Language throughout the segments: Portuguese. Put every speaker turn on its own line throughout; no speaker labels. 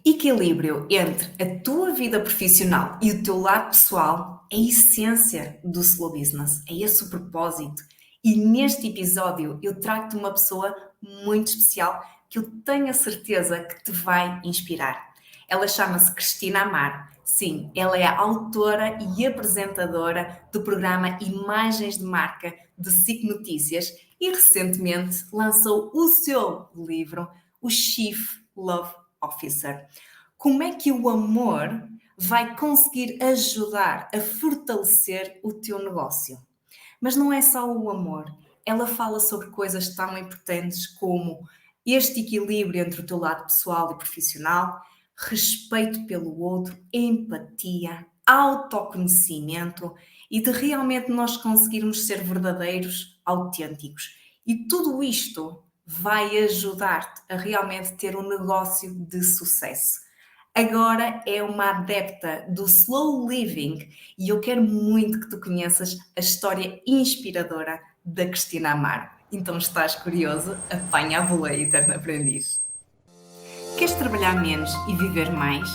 Equilíbrio entre a tua vida profissional e o teu lado pessoal é a essência do slow business, é esse o propósito. E neste episódio eu trago-te uma pessoa muito especial que eu tenho a certeza que te vai inspirar. Ela chama-se Cristina Amaro. Sim, ela é a autora e apresentadora do programa Imagens de Marca de SIC Notícias e recentemente lançou o seu livro, o Chief Love Officer. Como é que o amor vai conseguir ajudar a fortalecer o teu negócio? Mas não é só o amor. Ela fala sobre coisas tão importantes como este equilíbrio entre o teu lado pessoal e profissional, respeito pelo outro, empatia, autoconhecimento e de realmente nós conseguirmos ser verdadeiros, autênticos. E tudo isto vai ajudar-te a realmente ter um negócio de sucesso. Agora é uma adepta do slow living e eu quero muito que tu conheças a história inspiradora da Cristina Amaro. Então estás curioso? Apanha a boleia, eterno aprendiz. Queres trabalhar menos e viver mais?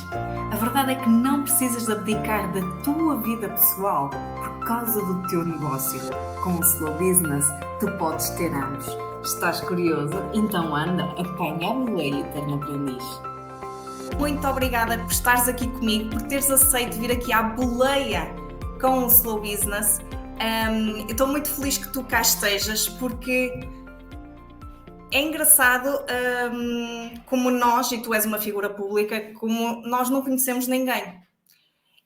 A verdade é que não precisas de abdicar da tua vida pessoal por causa do teu negócio. Com o slow business, tu podes ter ambos. Estás curioso? Então anda, apanha a boleia, eterno aprendiz. Muito obrigada por estares aqui comigo, por teres aceito vir aqui à boleia com o Slow Business. Eu estou muito feliz que tu cá estejas, porque é engraçado como nós, e tu és uma figura pública, como nós não conhecemos ninguém.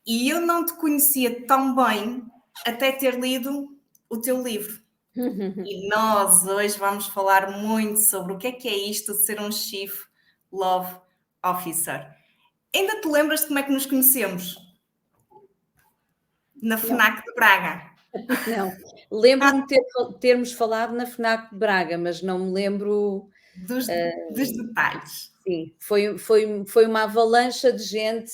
E eu não te conhecia tão bem até ter lido o teu livro. E nós hoje vamos falar muito sobre o que é isto de ser um Chief Love Officer. Ainda te lembras de como é que nos conhecemos? Na FNAC de Braga.
Não, lembro-me de termos falado na FNAC de Braga, mas não me lembro.
Dos detalhes.
Sim, foi uma avalanche de gente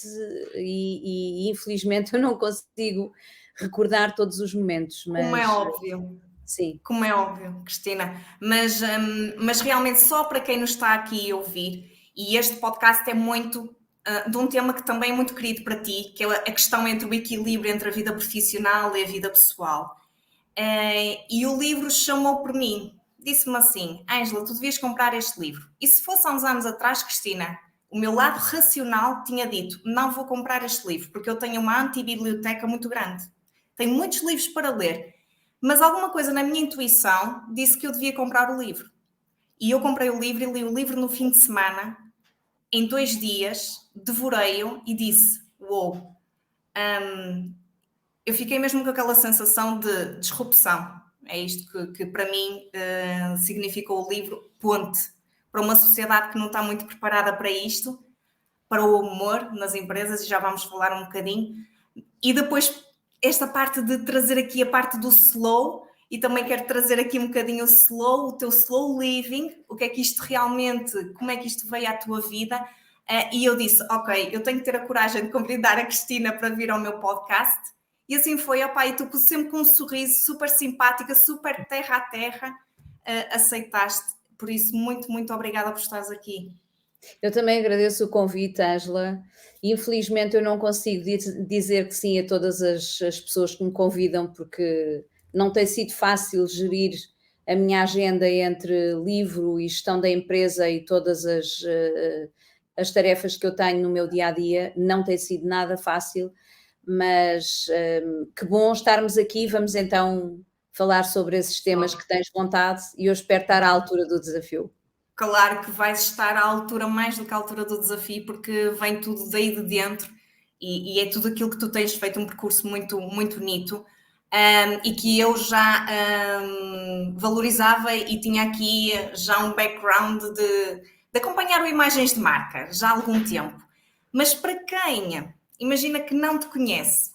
e infelizmente eu não consigo recordar todos os momentos,
Como é
mas
óbvio.
sim.
Como é óbvio, Cristina. Mas realmente só para quem nos está aqui a ouvir, e este podcast é muito de um tema que também é muito querido para ti, que é a questão entre o equilíbrio entre a vida profissional e a vida pessoal. E o livro chamou por mim, disse-me assim: Ângela, tu devias comprar este livro. E se fosse há uns anos atrás, Cristina, o meu lado racional tinha dito: não vou comprar este livro, porque eu tenho uma antibiblioteca muito grande. Tenho muitos livros para ler, mas alguma coisa na minha intuição disse que eu devia comprar o livro. E eu comprei o livro e li o livro no fim de semana, em 2 dias, devorei-o e disse: uou, eu fiquei mesmo com aquela sensação de disrupção. É isto que para mim significou o livro Ponte, para uma sociedade que não está muito preparada para isto, para o humor nas empresas, e já vamos falar um bocadinho. E depois esta parte de trazer aqui a parte do slow, e também quero trazer aqui um bocadinho o slow, o teu slow living, o que é que isto realmente, como é que isto veio à tua vida. E eu disse, ok, eu tenho que ter a coragem de convidar a Cristina para vir ao meu podcast. E assim foi, opa, e tu sempre com um sorriso, super simpática, super terra a terra, aceitaste. Por isso, muito, muito obrigada por estares aqui.
Eu também agradeço o convite, Ângela. Infelizmente eu não consigo dizer que sim a todas as pessoas que me convidam, porque não tem sido fácil gerir a minha agenda entre livro e gestão da empresa e todas as tarefas que eu tenho no meu dia a dia. Não tem sido nada fácil, mas que bom estarmos aqui. Vamos então falar sobre esses temas que tens vontade e eu espero estar à altura do desafio.
Claro que vais estar à altura, mais do que à altura do desafio, porque vem tudo daí de dentro e é tudo aquilo que tu tens feito, um percurso muito, muito bonito, e que eu já valorizava e tinha aqui já um background de acompanhar o Imagens de Marca, já há algum tempo. Mas para quem imagina que não te conhece,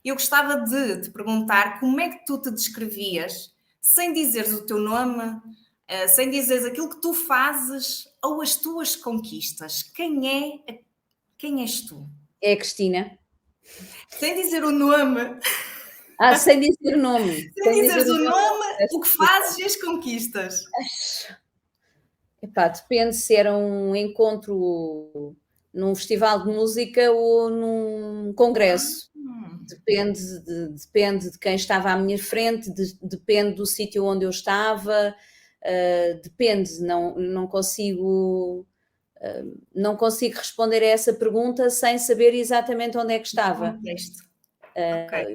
eu gostava de te perguntar como é que tu te descrevias, sem dizeres o teu nome, sem dizeres aquilo que tu fazes ou as tuas conquistas. Quem és tu?
É a Cristina.
Sem dizer o nome.
Sem dizer o nome.
Sem dizeres o nome,
Peço
o que
desculpa.
fazes e as conquistas.
Epá, depende se era um encontro num festival de música ou num congresso. Depende de quem estava à minha frente, depende do sítio onde eu estava, depende, não consigo responder a essa pergunta sem saber exatamente onde é que estava.
Contexto.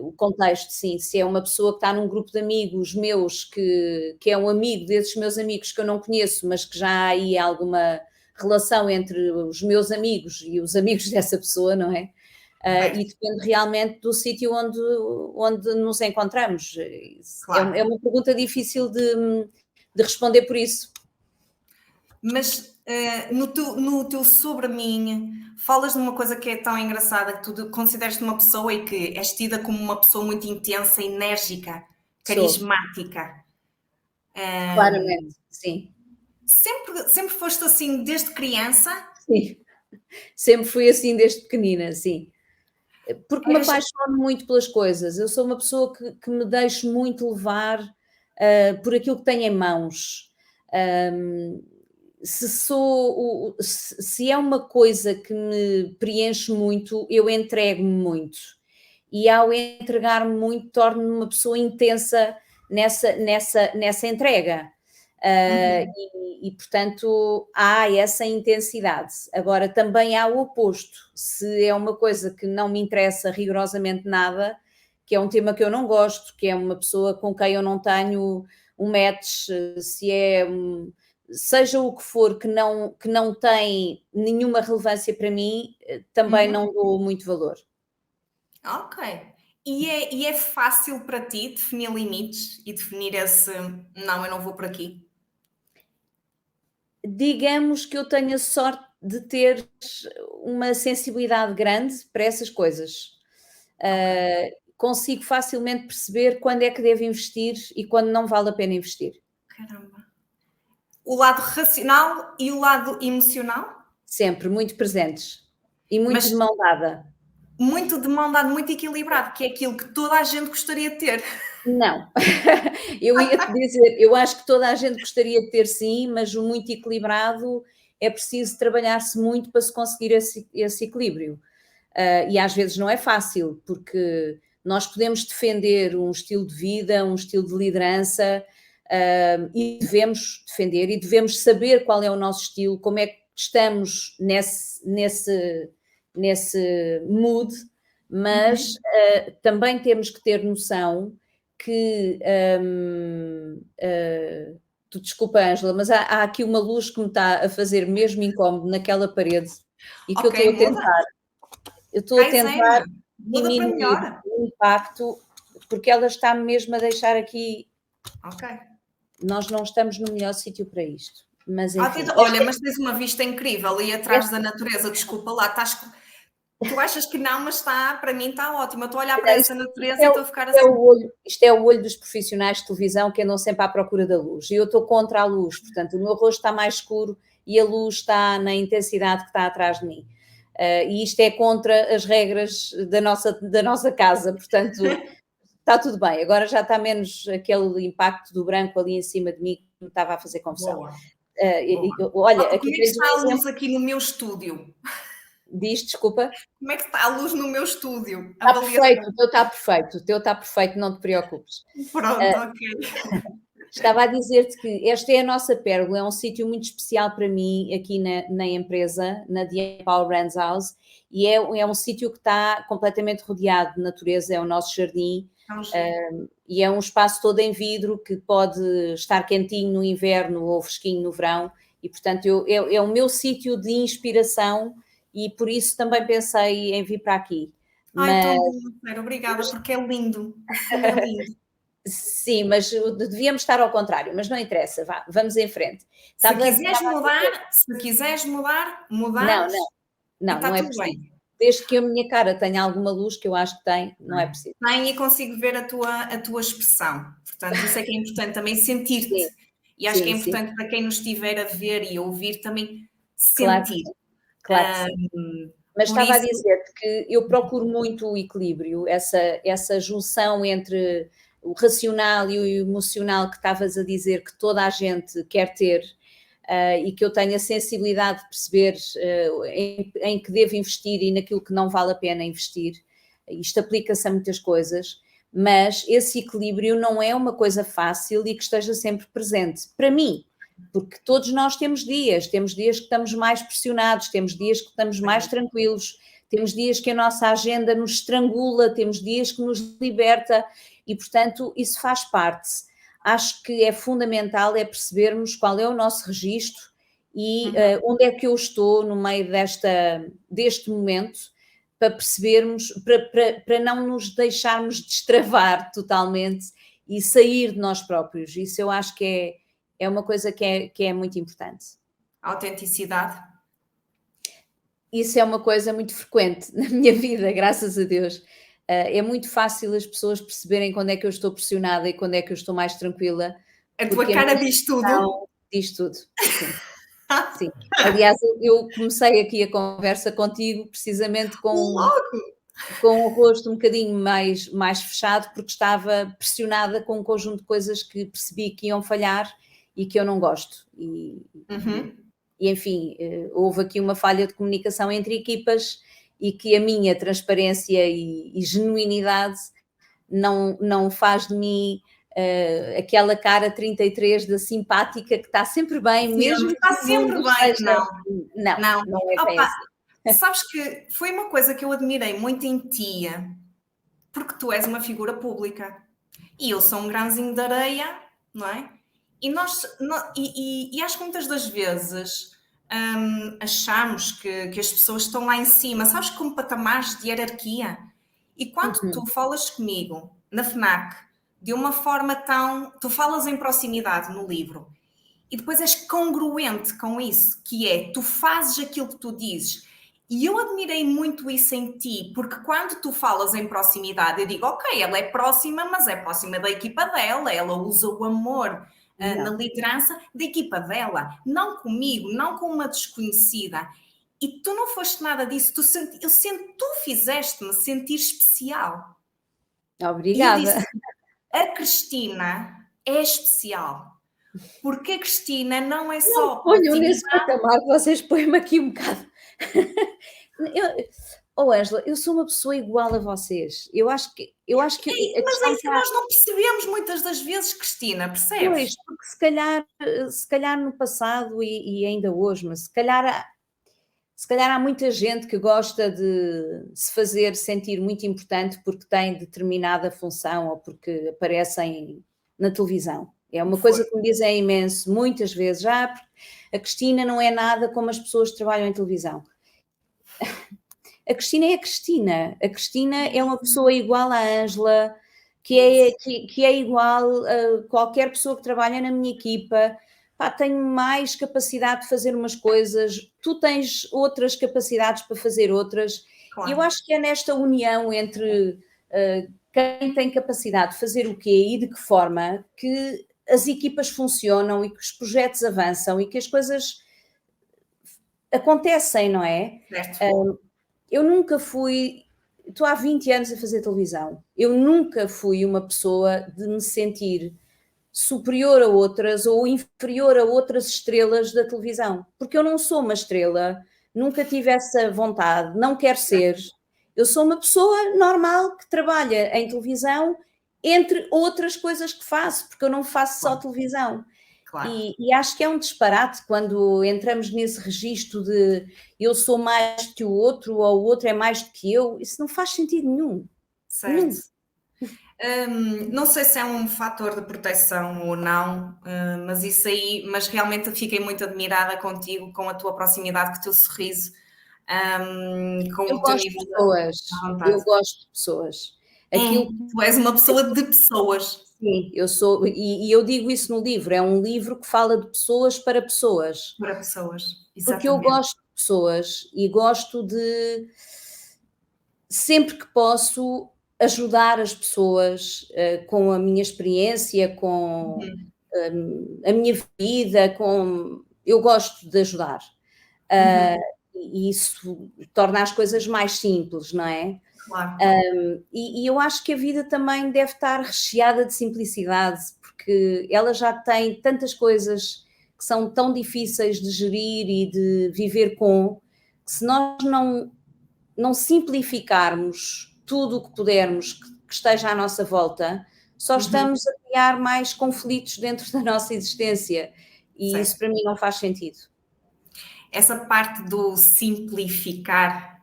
O contexto, sim. Se é uma pessoa que está num grupo de amigos meus, que é um amigo desses meus amigos que eu não conheço, mas que já há aí alguma relação entre os meus amigos e os amigos dessa pessoa, não é? E depende realmente do sítio onde nos encontramos.
Claro.
É uma pergunta difícil de responder por isso.
Mas no teu sobre mim, falas de uma coisa que é tão engraçada, que tu consideras-te uma pessoa e que és tida como uma pessoa muito intensa, enérgica, carismática.
Claramente, sim.
Sempre foste assim desde criança?
Sim, sempre fui assim desde pequenina, sim. Porque me apaixono muito pelas coisas. Eu sou uma pessoa que me deixo muito levar por aquilo que tenho em mãos. Se é uma coisa que me preenche muito, eu entrego-me muito. E ao entregar-me muito, torno-me uma pessoa intensa nessa entrega. E, portanto, há essa intensidade. Agora, também há o oposto. Se é uma coisa que não me interessa rigorosamente nada, que é um tema que eu não gosto, que é uma pessoa com quem eu não tenho um match, seja o que for que não tem nenhuma relevância para mim, também não dou muito valor.
Ok. E é fácil para ti definir limites e definir esse não, eu não vou por aqui?
Digamos que eu tenho a sorte de ter uma sensibilidade grande para essas coisas. Consigo facilmente perceber quando é que devo investir e quando não vale a pena investir.
Caramba. O lado racional e o lado emocional?
Sempre, muito presentes. E muito
Mas
de mão dada.
muito de mão dada, muito equilibrado, que é aquilo que toda a gente gostaria de ter.
Não. Eu ia-te dizer, eu acho que toda a gente gostaria de ter sim, mas o muito equilibrado é preciso trabalhar-se muito para se conseguir esse equilíbrio. E às vezes não é fácil, porque nós podemos defender um estilo de vida, um estilo de liderança, e devemos defender e devemos saber qual é o nosso estilo, como é que estamos nesse mood, mas também temos que ter noção que desculpa, Ângela, mas há aqui uma luz que me está a fazer mesmo incómodo naquela parede e que
Ok, muda.
eu estou a
Alzheimer.
tentar
Muda para
diminuir
melhor.
o impacto, porque ela está mesmo a deixar aqui.
Ok.
Nós não estamos no melhor sítio para isto. Mas enfim.
Olha, mas tens uma vista incrível ali atrás da natureza. Desculpa lá, tu achas que não, mas para mim está ótimo. Eu estou a olhar para essa natureza e estou a ficar assim.
Isto é o olho dos profissionais de televisão que andam sempre à procura da luz. E eu estou contra a luz, portanto, o meu rosto está mais escuro e a luz está na intensidade que está atrás de mim. E isto é contra as regras da nossa casa, portanto, está tudo bem. Agora já está menos aquele impacto do branco ali em cima de mim que me estava a fazer confusão.
Boa.
Olha,
Como
aqui
é que
tens
está a luz aqui no meu estúdio?
Diz, desculpa.
Como é que está a luz no meu estúdio?
Está perfeito, o teu está perfeito, não te preocupes.
Pronto, ok.
Estava a dizer-te que esta é a nossa pérola, é um sítio muito especial para mim aqui na empresa, na The Empower Brands House, e é um sítio que está completamente rodeado de natureza, é o nosso jardim, e é um espaço todo em vidro que pode estar quentinho no inverno ou fresquinho no verão, e portanto é o meu sítio de inspiração e por isso também pensei em vir para aqui.
Ai, tão bom, obrigada, porque é lindo, o fundo é lindo.
Sim, mas devíamos estar ao contrário, mas não interessa, vamos em frente.
Se quiseres mudar,
Não é
tudo
preciso.
bem.
Desde que a minha cara tenha alguma luz, que eu acho que tem, não é preciso.
Tem e consigo ver a tua expressão. Portanto, isso é que é importante também sentir-te. E acho que é importante para quem nos estiver a ver e a ouvir também sentir.
Claro que sim. Mas estava a dizer-te que eu procuro muito o equilíbrio, essa junção entre o racional e o emocional que estavas a dizer que toda a gente quer ter. e que eu tenho a sensibilidade de perceber em que devo investir e naquilo que não vale a pena investir. Isto aplica-se a muitas coisas, mas esse equilíbrio não é uma coisa fácil e que esteja sempre presente. Para mim, porque todos nós temos dias que estamos mais pressionados, temos dias que estamos mais tranquilos, temos dias que a nossa agenda nos estrangula, temos dias que nos liberta e, portanto, isso faz parte. Acho que é fundamental percebermos qual é o nosso registro e onde é que eu estou no meio deste momento, para percebermos, para não nos deixarmos destravar totalmente e sair de nós próprios. Isso eu acho que é uma coisa que é muito importante.
A autenticidade.
Isso é uma coisa muito frequente na minha vida, graças a Deus. É muito fácil as pessoas perceberem quando é que eu estou pressionada e quando é que eu estou mais tranquila.
A tua cara diz tudo.
Diz tudo, sim. Sim. Aliás, eu comecei aqui a conversa contigo precisamente com o rosto um bocadinho mais fechado, porque estava pressionada com um conjunto de coisas que percebi que iam falhar e que eu não gosto. E enfim, houve aqui uma falha de comunicação entre equipas e que a minha transparência e genuinidade não faz de mim aquela cara 33 da simpática que está sempre bem,
sim,
mesmo
está sempre bem,
não é bem assim.
Sabes que foi uma coisa que eu admirei muito em ti, porque tu és uma figura pública e eu sou um grãozinho de areia, não é? E acho que muitas das vezes achamos que as pessoas estão lá em cima, sabes, como patamares de hierarquia. E quando tu falas comigo na FNAC de uma forma tu falas em proximidade no livro e depois és congruente com isso, que é, tu fazes aquilo que tu dizes. E eu admirei muito isso em ti, porque quando tu falas em proximidade, eu digo, ok, ela é próxima, mas é próxima da equipa dela, ela usa o amor na liderança da equipa dela, não comigo, não com uma desconhecida. E tu não foste nada disso, tu fizeste-me sentir especial.
Obrigada.
E eu disse, a Cristina é especial, porque a Cristina não é só...
Não ponham nesse patamar, vocês põem-me aqui um bocado... Ângela, eu sou uma pessoa igual a vocês. Eu acho que
mas é que nós não percebemos muitas das vezes, Cristina, percebes?
Pois, porque se calhar no passado e ainda hoje, mas se calhar há muita gente que gosta de se fazer sentir muito importante porque tem determinada função ou porque aparecem na televisão. É uma coisa que me dizem imenso, muitas vezes, a Cristina não é nada como as pessoas que trabalham em televisão. A Cristina é a Cristina. A Cristina é uma pessoa igual à Ângela, que é igual a qualquer pessoa que trabalha na minha equipa. Tenho mais capacidade de fazer umas coisas, tu tens outras capacidades para fazer outras. Claro. E eu acho que é nesta união entre quem tem capacidade de fazer o quê e de que forma que as equipas funcionam e que os projetos avançam e que as coisas acontecem, não é?
Certo.
Eu nunca fui... Estou há 20 anos a fazer televisão. Eu nunca fui uma pessoa de me sentir superior a outras ou inferior a outras estrelas da televisão. Porque eu não sou uma estrela, nunca tive essa vontade, não quero ser. Eu sou uma pessoa normal que trabalha em televisão, entre outras coisas que faço, porque eu não faço só televisão. Claro. E acho que é um disparate quando entramos nesse registro de eu sou mais que o outro ou o outro é mais do que eu. Isso não faz sentido nenhum.
Certo. Não sei se é um fator de proteção ou não, mas realmente fiquei muito admirada contigo, com a tua proximidade, com o teu sorriso, com o teu nível de vontade.
Eu gosto de pessoas.
Tu és uma pessoa de pessoas.
Sim, eu sou, e eu digo isso no livro, é um livro que fala de pessoas para pessoas.
Para pessoas, exatamente.
Porque eu gosto de pessoas e gosto de, sempre que posso, ajudar as pessoas com a minha experiência, com a minha vida, eu gosto de ajudar. E isso torna as coisas mais simples, não é?
Claro.
E eu acho que a vida também deve estar recheada de simplicidade, porque ela já tem tantas coisas que são tão difíceis de gerir e de viver com, que se nós não simplificarmos tudo o que pudermos que esteja à nossa volta, só estamos a criar mais conflitos dentro da nossa existência e isso
Certo.
para mim não faz sentido.
Essa parte do simplificar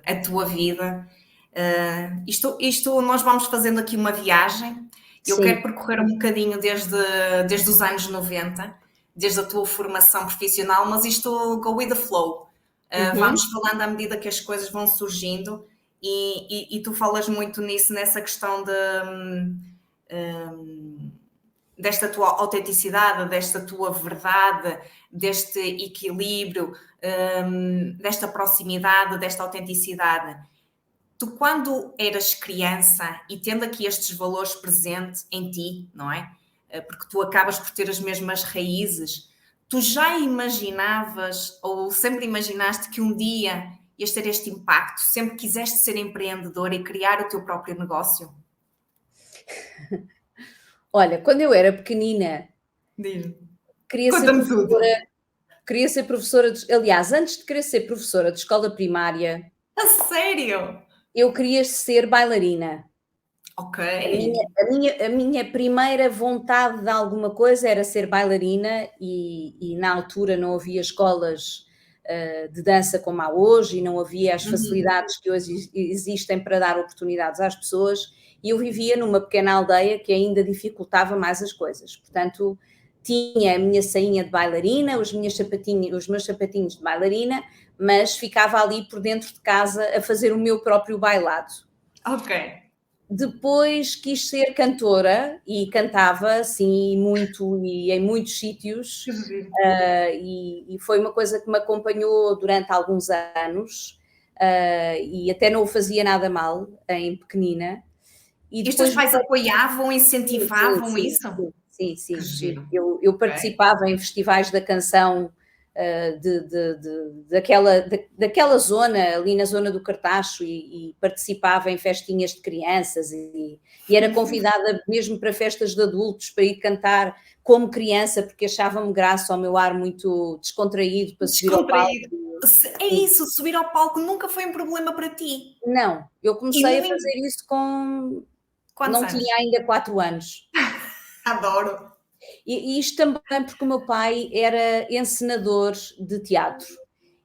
a tua vida, isto nós vamos fazendo aqui uma viagem. Eu quero
Sim.
percorrer um bocadinho desde os anos 90, desde a tua formação profissional, mas isto go with the flow. Vamos falando à medida que as coisas vão surgindo e tu falas muito nisso, nessa questão desta tua autenticidade, desta tua verdade, deste equilíbrio, desta proximidade, desta autenticidade. Tu, quando eras criança e tendo aqui estes valores presentes em ti, não é? Porque tu acabas por ter as mesmas raízes, tu já imaginavas ou sempre imaginaste que um dia ias ter este impacto? Sempre quiseste ser empreendedora e criar o teu próprio negócio?
Olha, quando eu era pequenina,
Diz-me.
queria ser
Conta-me tudo.
professora aliás, antes de querer ser professora de escola primária,
A sério?
eu queria ser bailarina.
Ok.
A minha primeira vontade de alguma coisa era ser bailarina e na altura não havia escolas de dança como há hoje e não havia as facilidades que hoje existem para dar oportunidades às pessoas e eu vivia numa pequena aldeia que ainda dificultava mais as coisas. Portanto, tinha a minha sainha de bailarina, os meus sapatinhos de bailarina, mas ficava ali por dentro de casa a fazer o meu próprio bailado.
Ok.
Depois quis ser cantora e cantava, sim, muito e em muitos sítios,
Que giro.
e foi uma coisa que me acompanhou durante alguns anos, e até não o fazia nada mal em pequenina. E
E os teus
depois
pais apoiavam,
sim, sim,
incentivavam
sim,
isso?
sim, sim,
Que
sim, sim.
giro.
Eu
Ok.
participava em festivais da canção, daquela zona, ali na zona do Cartacho, e participava em festinhas de crianças e era convidada mesmo para festas de adultos para ir cantar como criança, porque achava-me graça ao meu ar muito descontraído para subir ao palco.
Descontraído. É
Sim.
isso, subir ao palco nunca foi um problema para ti.
Não, eu
E
comecei a
no en
fazer isso com
quantos
não
anos?
tinha ainda 4 anos.
Adoro.
E isto também porque o meu pai era encenador de teatro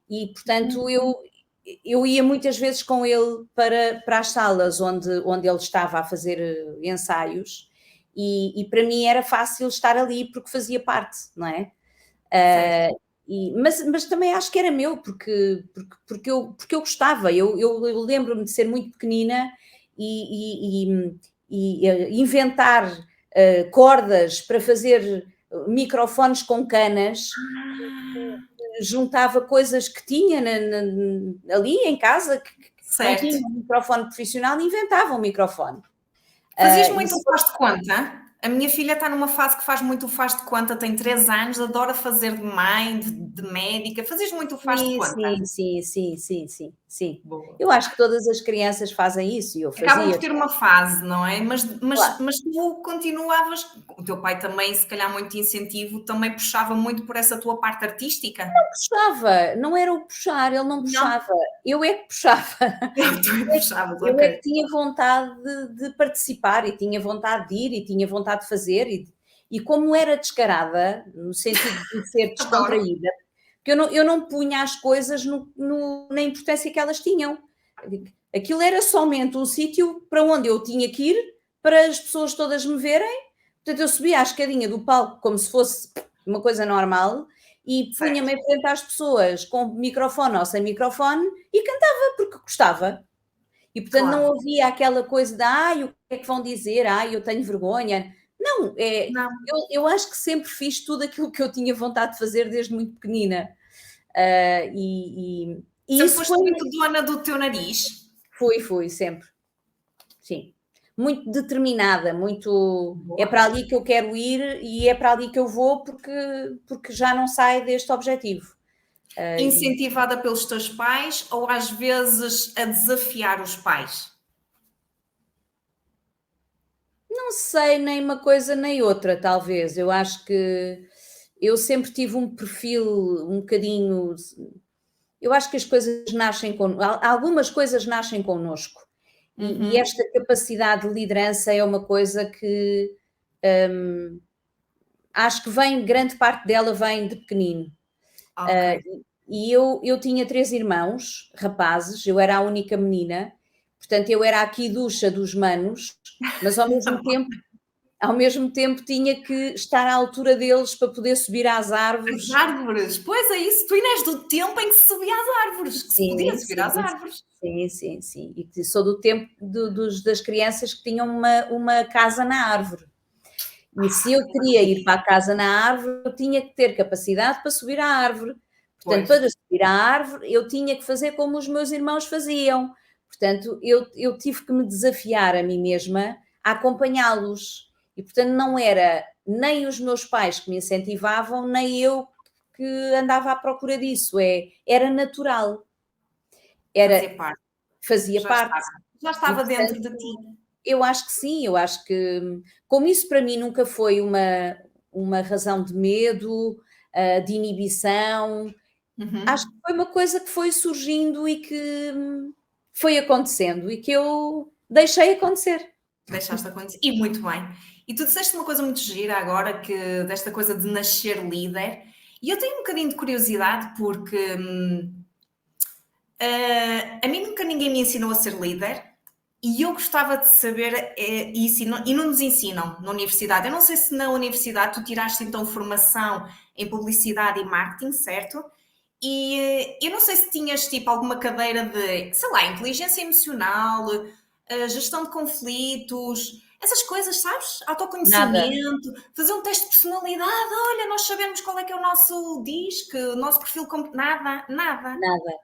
e, portanto, eu ia muitas vezes com ele para as salas onde ele estava a fazer ensaios e para mim era fácil estar ali porque fazia parte, não é?
Certo.
Mas também acho que era meu, porque eu gostava. Eu lembro-me de ser muito pequenina e inventar cordas para fazer microfones com canas,
Ah,
juntava coisas que tinha ali em casa, que não
certo.
tinha um microfone profissional, e inventava um microfone.
Fazias
E
muito o faz de conta? A minha filha está numa fase que faz muito o faz de conta, tem 3 anos, adora fazer de mãe, de médica. Fazias muito o faz de
sim,
conta?
sim, sim, sim, sim, sim, sim.
Boa.
Eu acho que todas as crianças fazem isso e eu
Acabam por
fazia,
ter uma fase, não é? Mas
claro.
mas mas tu continuavas o teu pai também, se calhar muito incentivo, também puxava muito por essa tua parte artística?
Puxava, não era o puxar, ele não
Não?
puxava, eu é que puxava.
Tu é que puxavas,
Eu é
ok.
que tinha vontade de participar e tinha vontade de ir e tinha vontade de fazer e como era descarada, no sentido de ser
Adoro.
descontraída, porque eu não punha as coisas na importância que elas tinham. Aquilo era somente um sítio para onde eu tinha que ir para as pessoas todas me verem. Portanto, eu subia à escadinha do palco como se fosse uma coisa normal e
Certo,
punha-me em frente às pessoas com microfone ou sem microfone e cantava porque gostava. E portanto não
claro.
havia aquela coisa de ai, o que é que vão dizer? Ai, eu tenho vergonha. Não,
Não,
eu acho que sempre fiz tudo aquilo que eu tinha vontade de fazer desde muito pequenina. E
sempre
isso
foste muito dona do teu nariz?
fui sempre, sim. Muito determinada, muito é
Boa.
para ali que eu quero ir e é para ali que eu vou porque já não saio deste objetivo. E
Incentivada pelos teus pais ou às vezes a desafiar os pais?
não sei nem uma coisa nem outra, talvez. Eu acho que eu sempre tive um perfil um bocadinho. Eu acho que as coisas nascem algumas coisas nascem connosco. E esta capacidade de liderança é uma coisa que acho que grande parte dela vem de pequenino.
Ok.
E eu tinha 3 irmãos, rapazes, eu era a única menina, portanto eu era a quiducha dos manos, mas ao mesmo tempo tinha que estar à altura deles para poder subir às
As
árvores.
árvores, pois é isso, tu ainda és do tempo em que se subia às árvores, que se podia
Sim,
subir às
sim,
árvores.
sim, sim, sim. E que sou do tempo das crianças que tinham uma casa na árvore. E se eu queria ir para a casa na árvore, eu tinha que ter capacidade para subir à árvore. Portanto,
Pois,
para subir à árvore, eu tinha que fazer como os meus irmãos faziam. Portanto, eu tive que me desafiar a mim mesma a acompanhá-los. E, portanto, não era nem os meus pais que me incentivavam, nem eu que andava à procura disso. Era natural. Era,
fazia parte,
fazia
já
parte.
estava, já
E,
estava dentro
portanto,
de ti.
eu acho que sim, eu acho que, como isso para mim nunca foi uma razão de medo, de inibição, acho que foi uma coisa que foi surgindo e que foi acontecendo e que eu deixei acontecer.
Deixaste acontecer. E muito bem. E tu disseste uma coisa muito gira agora, que desta coisa de nascer líder. E eu tenho um bocadinho de curiosidade porque a mim nunca ninguém me ensinou a ser líder. E eu gostava de saber isso, e não nos ensinam na universidade. Eu não sei se na universidade tu tiraste então formação em publicidade e marketing, certo? E eu não sei se tinhas tipo alguma cadeira de, sei lá, inteligência emocional, gestão de conflitos, essas coisas, sabes?
Nada,
Autoconhecimento, fazer um teste de personalidade. Olha, nós sabemos qual é que é o nosso disque, o nosso perfil. Nada, nada.
nada, nada.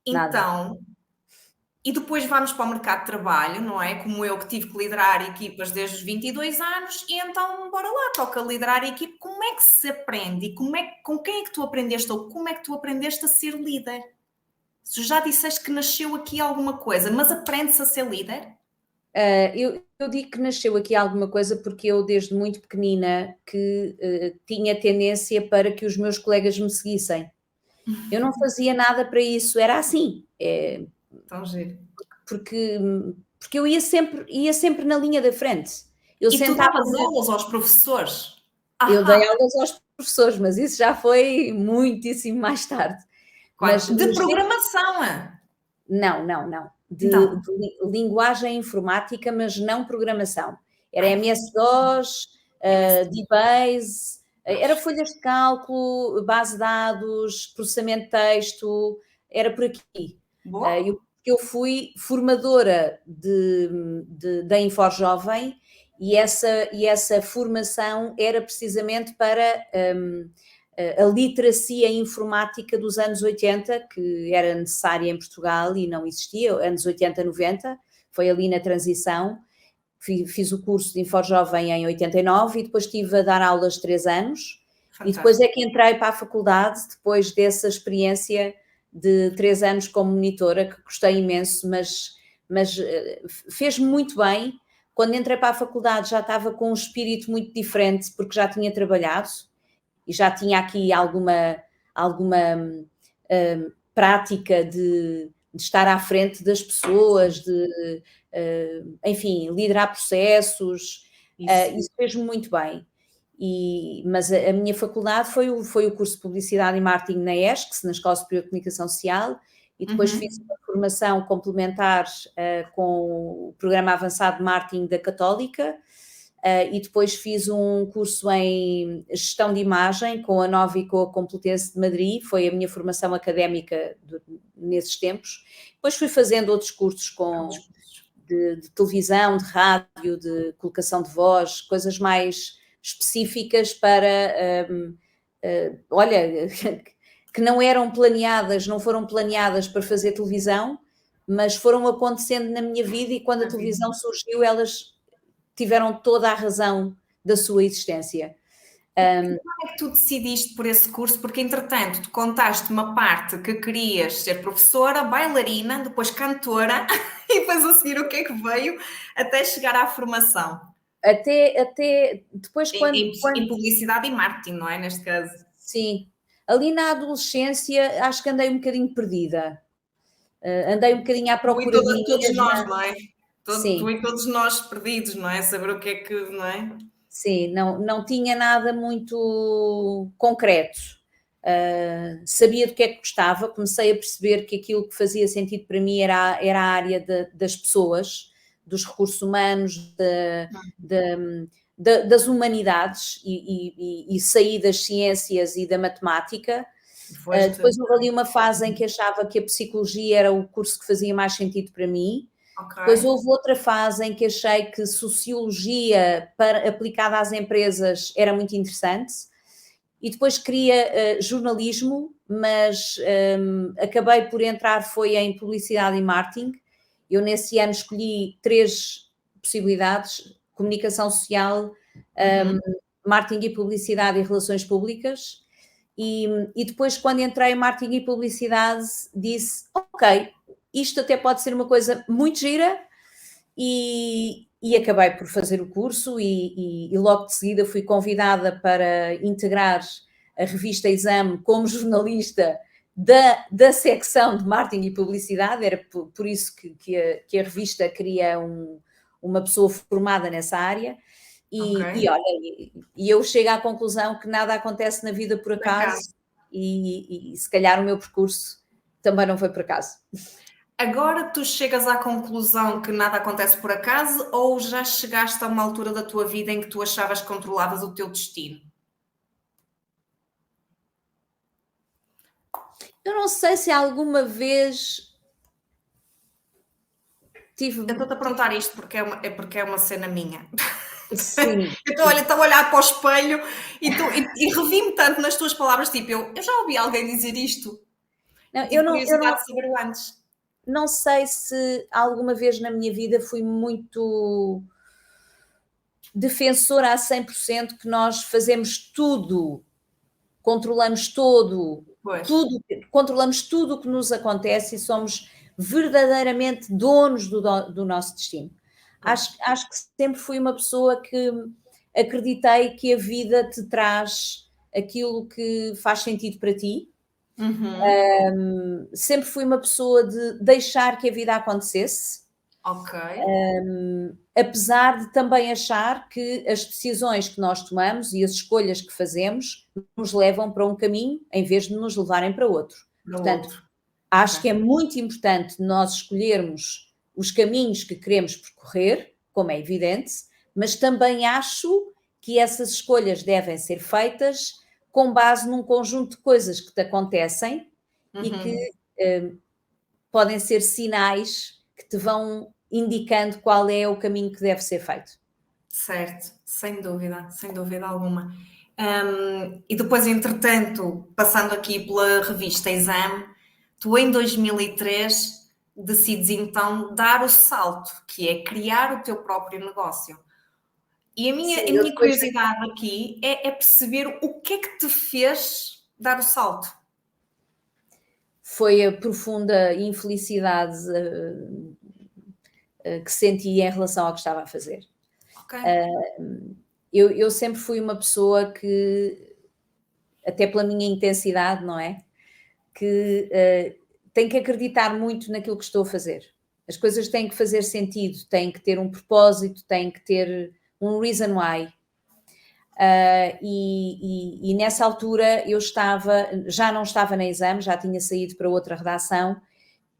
Então, e depois vamos para o mercado de trabalho, não é? Como eu que tive que liderar equipas desde os 22 anos, e então bora lá, toca liderar a equipe. Como é que se aprende? E com quem é que tu aprendeste? Ou como é que tu aprendeste a ser líder? Tu já disseste que nasceu aqui alguma coisa, mas aprende-se a ser líder?
Eu digo que nasceu aqui alguma coisa porque eu, desde muito pequenina, que tinha tendência para que os meus colegas me seguissem. Eu não fazia nada para isso, era assim.
Tão giro.
Porque, porque eu ia sempre na linha da frente. Eu
E tu
sentava,
davas aulas aos professores?
eu dei
Ahá,
aulas aos professores, mas isso já foi muitíssimo mais tarde.
claro.
Mas
De
nos tempos,
programação,
não, não, não.
então.
Linguagem informática, mas não programação. Era
Ai,
MS-DOS,
MSD.
DBase, era folhas de cálculo, base de dados, processamento de texto, era por aqui.
Boa.
Eu fui formadora da InfoJovem e essa formação era precisamente para a literacia informática dos anos 80, que era necessária em Portugal e não existia, anos 80, 90, foi ali na transição. Fiz o curso de InfoJovem em 89 e depois estive a dar aulas 3 anos e depois
Fantástico.
é que entrei para a faculdade, depois dessa experiência de 3 anos como monitora, que gostei imenso, mas fez-me muito bem. Quando entrei para a faculdade já estava com um espírito muito diferente, porque já tinha trabalhado e já tinha aqui alguma prática de estar à frente das pessoas, enfim, liderar processos, isso fez-me muito bem. Mas a minha faculdade foi o curso de Publicidade e Marketing na ESC, na Escola Superior de Comunicação Social, e depois fiz uma formação complementar com o Programa Avançado de Marketing da Católica, e depois fiz um curso em Gestão de Imagem com a Nova e com a Complutense de Madrid, foi a minha formação académica nesses tempos. Depois fui fazendo outros cursos de televisão, de rádio, de colocação de voz, coisas mais específicas para, olha, que não eram planeadas, não foram planeadas para fazer televisão, mas foram acontecendo na minha vida e quando a televisão surgiu, elas tiveram toda a razão da sua existência.
Como é que tu decidiste por esse curso? Porque, entretanto, tu contaste uma parte que querias ser professora, bailarina, depois cantora, e depois a seguir o que é que veio até chegar à formação?
até depois
Em publicidade e marketing, não é? Neste caso.
sim, ali na adolescência acho que andei um bocadinho perdida. Andei um bocadinho à
Tu e
procura de mim
todos nós,
mesma.
não é? Tu
Sim,
e todos nós perdidos, não é? Saber o que é que, não é?
sim, não tinha nada muito concreto. Sabia do que é que gostava, comecei a perceber que aquilo que fazia sentido para mim era a área das pessoas, dos recursos humanos, das humanidades e saí das ciências e da matemática.
Foste.
Depois houve ali uma fase em que achava que a psicologia era o curso que fazia mais sentido para mim.
Ok.
Depois houve outra fase em que achei que sociologia aplicada às empresas era muito interessante. E depois queria jornalismo, mas acabei por entrar foi em publicidade e marketing. Eu nesse ano escolhi 3 possibilidades: comunicação social, marketing e publicidade e relações públicas. E depois, quando entrei em marketing e publicidade, disse, ok, isto até pode ser uma coisa muito gira, e acabei por fazer o curso e logo de seguida fui convidada para integrar a revista Exame como jornalista da secção de marketing e publicidade. Era por isso que a revista queria uma pessoa formada nessa área.
Ok.
Olha, eu chego à conclusão que nada acontece na vida por
Por acaso.
acaso, e se calhar o meu percurso também não foi por acaso.
Agora tu chegas à conclusão que nada acontece por acaso ou já chegaste a uma altura da tua vida em que tu achavas que controlavas o teu destino?
Eu não sei se alguma vez tive.
Eu estou-te a perguntar isto porque é uma cena minha.
Sim.
Olha, estava a olhar para o espelho e revi-me tanto nas tuas palavras, tipo, eu já ouvi alguém dizer isto.
Não,
E tive curiosidade de saber o antes.
não sei se alguma vez na minha vida fui muito defensora a 100% que nós fazemos tudo, controlamos
Pois.
controlamos tudo o que nos acontece e somos verdadeiramente donos do nosso destino.
Pois.
Acho que sempre fui uma pessoa que acreditei que a vida te traz aquilo que faz sentido para ti. Sempre fui uma pessoa de deixar que a vida acontecesse,
Ok.
apesar de também achar que as decisões que nós tomamos e as escolhas que fazemos nos levam para um caminho em vez de nos levarem para outro.
Para o
Portanto,
outro.
acho
Ok.
que é muito importante nós escolhermos os caminhos que queremos percorrer, como é evidente, mas também acho que essas escolhas devem ser feitas com base num conjunto de coisas que te acontecem e que podem ser sinais que te vão indicando qual é o caminho que deve ser feito.
Certo, sem dúvida alguma. E depois, entretanto, passando aqui pela revista Exame, tu em 2003 decides então dar o salto, que é criar o teu próprio negócio. E a
Sim,
a
eu
minha
depois
curiosidade aqui é perceber o que é que te fez dar o salto.
foi a profunda infelicidade que senti em relação ao que estava a fazer.
Ok?
Eu sempre fui uma pessoa que, até pela minha intensidade, não é? Que tem que acreditar muito naquilo que estou a fazer. As coisas têm que fazer sentido, têm que ter um propósito, têm que ter um reason why. E nessa altura eu já não estava na Exame, já tinha saído para outra redação,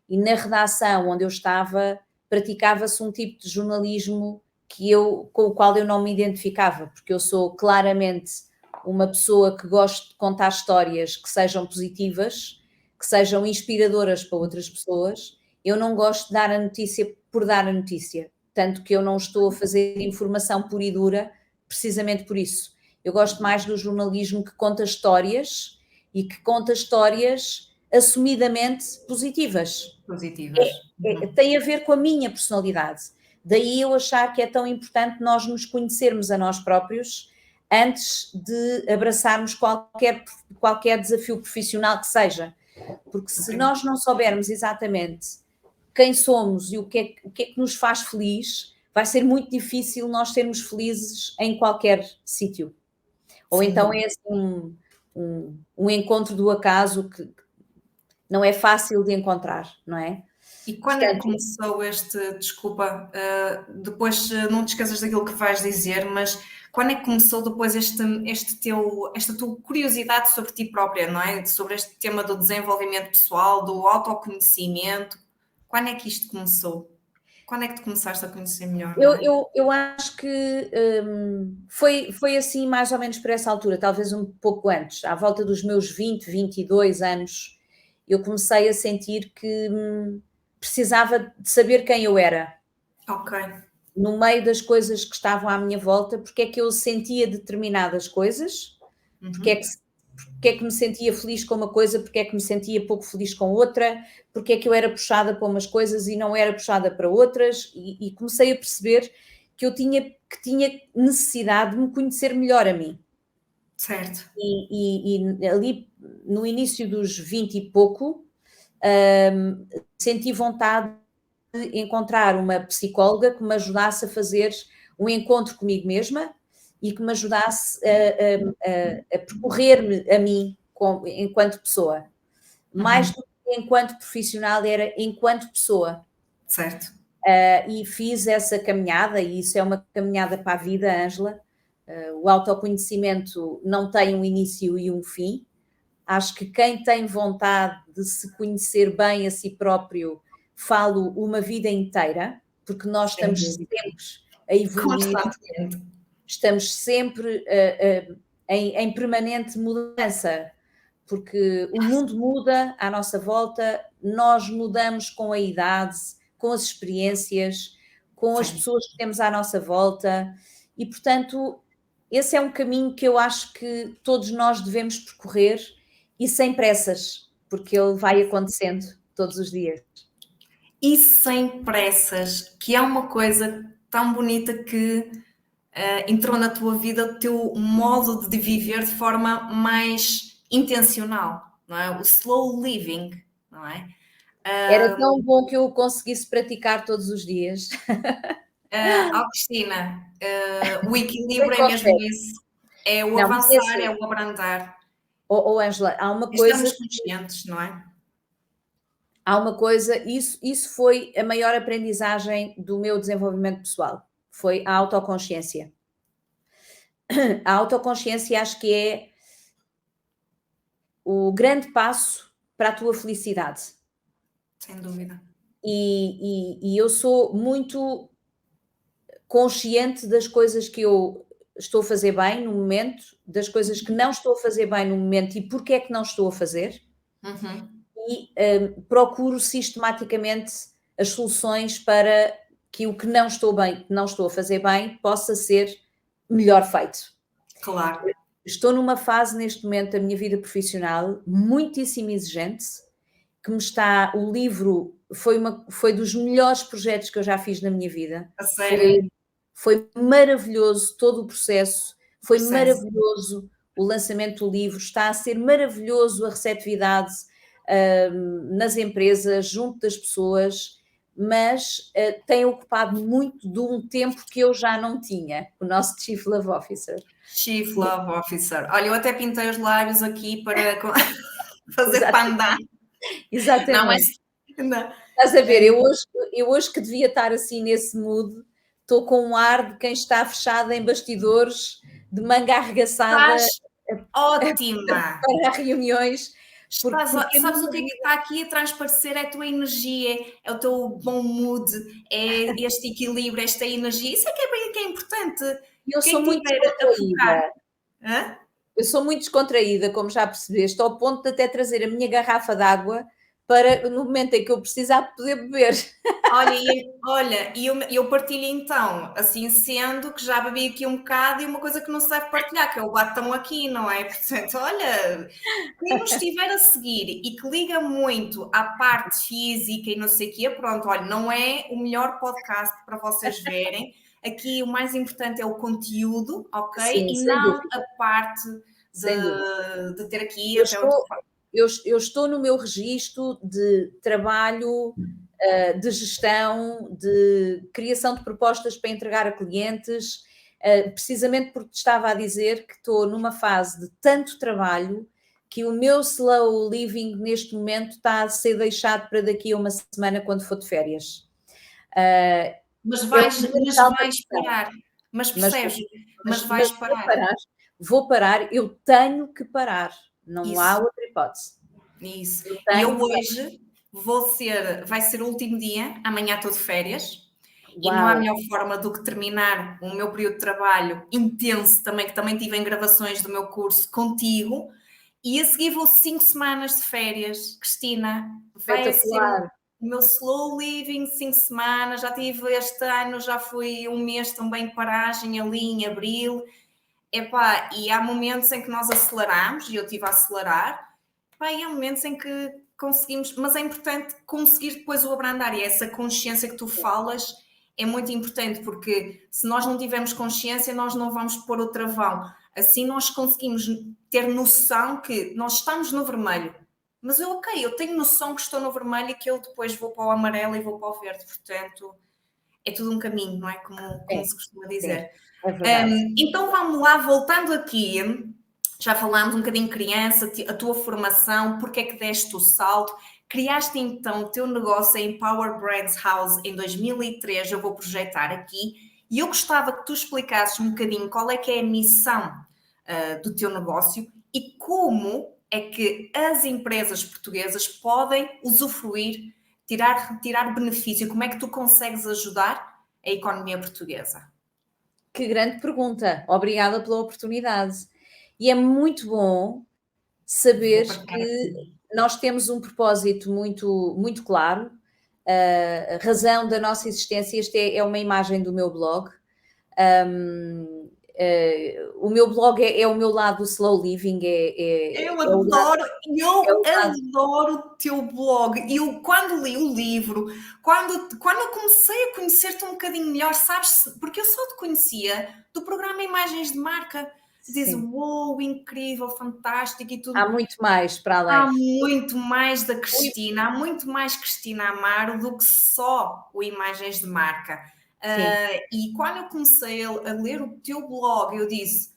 e na redação onde eu estava praticava-se um tipo de jornalismo com o qual eu não me identificava, porque eu sou claramente uma pessoa que gosto de contar histórias que sejam positivas, que sejam inspiradoras para outras pessoas. Eu não gosto de dar a notícia por dar a notícia, tanto que eu não estou a fazer informação pura e dura precisamente por isso. Eu gosto mais do jornalismo que conta histórias e que conta histórias assumidamente positivas.
Positivas.
Tem a ver com a minha personalidade. Daí eu achar que é tão importante nós nos conhecermos a nós próprios antes de abraçarmos qualquer desafio profissional que seja. Porque se
Ok.
nós não soubermos exatamente quem somos e o que é que nos faz feliz, vai ser muito difícil nós sermos felizes em qualquer sítio. Ou
Sem
então
dúvida.
é assim um encontro do acaso que não é fácil de encontrar, não é?
E quando é que
Portanto,
começou desculpa, depois não te esqueças daquilo que vais dizer, mas quando é que começou depois esta tua curiosidade sobre ti própria, não é? Sobre este tema do desenvolvimento pessoal, do autoconhecimento, quando é que isto começou? Quando é que te começaste a conhecer melhor, não é?
eu acho que foi assim mais ou menos por essa altura, talvez um pouco antes, à volta dos meus 20, 22 anos, eu comecei a sentir que precisava de saber quem eu era,
Ok.
no meio das coisas que estavam à minha volta, porque é que eu sentia determinadas coisas, porque é que,
Uhum.
porque é que me sentia feliz com uma coisa, porque é que me sentia pouco feliz com outra, porque é que eu era puxada para umas coisas e não era puxada para outras, e comecei a perceber que eu tinha necessidade de me conhecer melhor a mim.
Certo.
E ali no início dos 20 e pouco, senti vontade de encontrar uma psicóloga que me ajudasse a fazer um encontro comigo mesma e que me ajudasse a percorrer-me a mim enquanto pessoa. Mais
Uhum.
do que enquanto profissional, era enquanto pessoa.
Certo.
E fiz essa caminhada, e isso é uma caminhada para a vida, Ângela. O autoconhecimento não tem um início e um fim. Acho que quem tem vontade de se conhecer bem a si próprio, falo uma vida inteira, porque nós
Sem
estamos
dúvida.
sempre a evoluir,
Constantemente.
estamos sempre em permanente mudança, porque o mundo muda à nossa volta, nós mudamos com a idade, com as experiências, com as
Sim.
pessoas que temos à nossa volta, e portanto, esse é um caminho que eu acho que todos nós devemos percorrer e sem pressas, porque ele vai acontecendo todos os dias.
E sem pressas, que é uma coisa tão bonita que entrou na tua vida o teu modo de viver de forma mais intencional, não é? O slow living, não é?
Era tão bom que eu o conseguisse praticar todos os dias.
Cristina, o
Quem
equilíbrio é mesmo
consegue?
isso. É o
Não, mas é
avançar, é
assim,
o abrandar.
Ângela,
É estarmos conscientes, não é?
isso foi a maior aprendizagem do meu desenvolvimento pessoal, foi a autoconsciência. A autoconsciência acho que é o grande passo para a tua felicidade.
Sem dúvida.
E eu sou muito consciente das coisas que eu estou a fazer bem no momento, das coisas que não estou a fazer bem no momento e porque é que não estou a fazer,
Uhum.
e procuro sistematicamente as soluções para que o que não estou bem, que não estou a fazer bem, possa ser melhor feito.
Claro.
Estou numa fase neste momento da minha vida profissional muitíssimo exigente, que me está, o livro foi dos melhores projetos que eu já fiz na minha vida.
A sério.
Foi maravilhoso todo o processo, foi
Processo.
maravilhoso o lançamento do livro, está a ser maravilhoso a receptividade nas empresas, junto das pessoas, mas tem ocupado muito de um tempo que eu já não tinha, o nosso Chief Love Officer.
Chief Love Officer. Olha, eu até pintei os lábios aqui para fazer
Exatamente.
pandan. Não, mas
Exatamente.
não.
Estás a ver, eu hoje que devia estar assim nesse mood, estou com um ar de quem está fechada em bastidores, de manga arregaçada
Estás ótima.
para reuniões, porque a
Sabes o
minha
que
vida,
está aqui a transparecer? É a tua energia, é o teu bom mood, é este equilíbrio, esta energia. Isso é que é bem que é importante.
eu sou
Quem
muito
tiver a focar.
descontraída,
Hã?
eu sou muito descontraída, como já percebeste, ao ponto de até trazer a minha garrafa de água para, no momento em que eu precisar, poder beber.
Olha, e eu partilho então, assim sendo que já bebi aqui um bocado e uma coisa que não se deve partilhar, que é o batom aqui, não é? Portanto, olha, quem nos estiver a seguir e que liga muito à parte física e não sei o quê, pronto, olha, não é o melhor podcast para vocês verem. Aqui o mais importante é o conteúdo, ok?
Sim,
E
sem
não a
dúvida,
parte
sem dúvida.
de ter aqui
Eu
até o
estou
telefone.
eu estou no meu registro de trabalho, de gestão, de criação de propostas para entregar a clientes, precisamente porque estava a dizer que estou numa fase de tanto trabalho que o meu slow living neste momento está a ser deixado para daqui a uma semana quando for de férias.
Mas
É
vais,
uma
mas
tal
vais
questão,
parar. Mas
mas,
percebes? Mas
mas
vais
vou
parar.
parar, vou parar, eu tenho que parar, não há
Isso.
outra hipótese.
Isso.
Eu
E
tenho
eu
que parar.
hoje vai ser o último dia, amanhã estou de férias, e não há
Uau,
melhor forma do que terminar o meu período de trabalho intenso também, que também tive em gravações do meu curso contigo, e a seguir vou 5 semanas de férias, Cristina, vai ser o
espetacular.
meu slow living, 5 semanas, já tive este ano, já fui um mês também de paragem ali em abril, epá, e há momentos em que nós aceleramos, e eu estive a acelerar, epá, e há momentos em que conseguimos, mas é importante conseguir depois o abrandar, e essa consciência que tu falas é muito importante, porque se nós não tivermos consciência, nós não vamos pôr o travão. Assim nós conseguimos ter noção que nós estamos no vermelho, mas eu tenho noção que estou no vermelho e que eu depois vou para o amarelo e vou para o verde, portanto, é tudo um caminho, não é? Como
Sim,
se costuma
sim,
dizer.
é verdade.
Então vamos lá, voltando aqui, já falámos um bocadinho de criança, a tua formação, porque é que deste o salto, criaste então o teu negócio em Power Brands House em 2003, eu vou projetar aqui, e eu gostava que tu explicasses um bocadinho qual é que é a missão do teu negócio e como é que as empresas portuguesas podem usufruir, tirar benefício, como é que tu consegues ajudar a economia portuguesa?
Que grande pergunta. Obrigada pela oportunidade. E é muito bom
Vou
saber
partilhar
que
aqui.
nós temos um propósito muito, muito claro. A razão da nossa existência, esta é uma imagem do meu blog. O meu blog é o meu lado slow living,
Eu
é o lado,
adoro,
é
eu
o lado.
adoro o teu blog. Eu, quando li o livro, quando eu comecei a conhecer-te um bocadinho melhor, sabes? Porque eu só te conhecia do programa Imagens de Marca. Dizes,
Sim,
uou, incrível, fantástico e
há
tudo.
muito mais para
Há
além.
muito mais da
Muito,
Cristina, há muito mais Cristina Amaro do que só o Imagens de Marca.
sim.
E quando eu comecei a ler o teu blog, eu disse,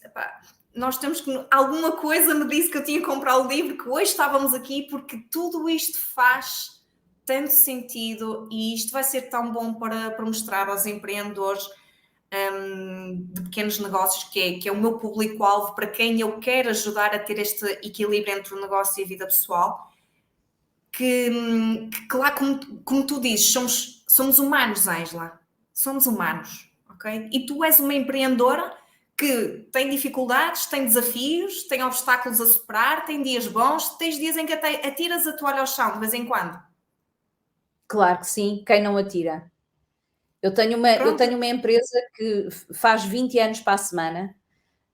epá, nós temos que. Alguma coisa me disse que eu tinha que comprar o livro, que hoje estávamos aqui, porque tudo isto faz tanto sentido e isto vai ser tão bom para mostrar aos empreendedores de pequenos negócios, que é o meu público-alvo, para quem eu quero ajudar a ter este equilíbrio entre o negócio e a vida pessoal. Que lá, como tu dizes, somos humanos, Ângela. Somos humanos, ok? E tu és uma empreendedora que tem dificuldades, tem desafios, tem obstáculos a superar, tem dias bons, tens dias em que até atiras a toalha ao chão de vez em quando.
Claro que sim, quem não atira? Eu
Pronto.
tenho uma empresa que faz 20 anos para a semana.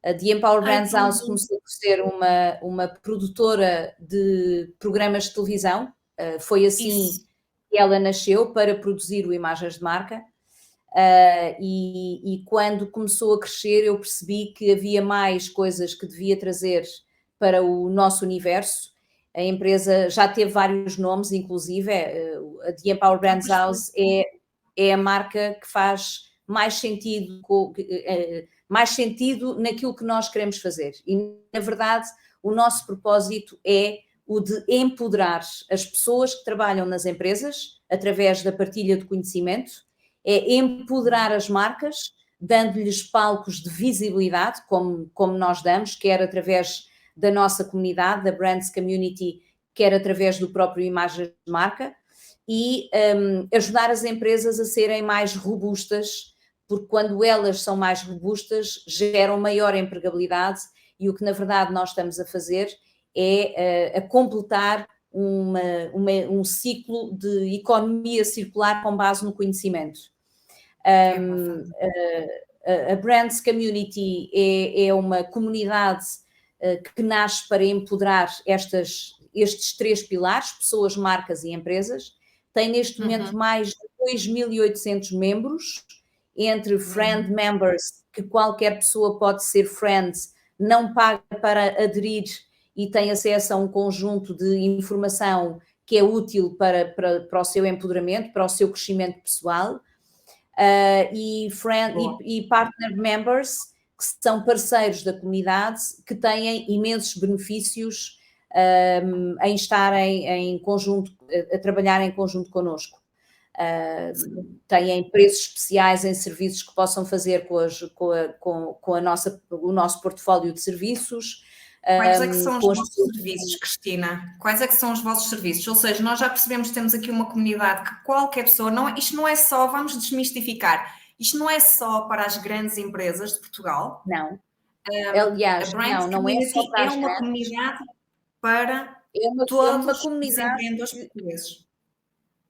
A The Empower
Ai,
Brands
tão
House
bom.
começou por ser uma produtora de programas de televisão. Foi assim
Isso.
que ela nasceu, para produzir o Imagens de Marca. E quando começou a crescer, eu percebi que havia mais coisas que devia trazer para o nosso universo. A empresa já teve vários nomes, inclusive a The Empower
Ah,
Brands
pois foi.
House é a marca que faz mais sentido naquilo que nós queremos fazer. E, na verdade, o nosso propósito é o de empoderar as pessoas que trabalham nas empresas através da partilha de conhecimento, é empoderar as marcas, dando-lhes palcos de visibilidade, como nós damos, quer através da nossa comunidade, da Brands Community, quer através do próprio Imagem de Marca, e ajudar as empresas a serem mais robustas, porque quando elas são mais robustas, geram maior empregabilidade, e o que na verdade nós estamos a fazer é a completar um ciclo de economia circular com base no conhecimento.
É pá, fantástico.
A Brands Community é uma comunidade que nasce para empoderar estes três pilares, pessoas, marcas e empresas. Tem neste momento mais de 2.800 membros, entre friend members, que qualquer pessoa pode ser friend, não paga para aderir e tem acesso a um conjunto de informação que é útil para o seu empoderamento, para o seu crescimento pessoal, e partner members, que são parceiros da comunidade, que têm imensos benefícios em estarem em conjunto, a trabalhar em conjunto connosco. Têm preços especiais em serviços que possam fazer com o nosso portfólio de serviços.
Quais é que são os vossos serviços, Cristina? Quais é que são os vossos serviços? Ou seja, nós já percebemos que temos aqui uma comunidade que qualquer pessoa, isto não é só, vamos desmistificar, isto não é só para as grandes empresas de Portugal.
Não. Aliás, não é só para
é uma comunidade para todos os empreendedores portugueses.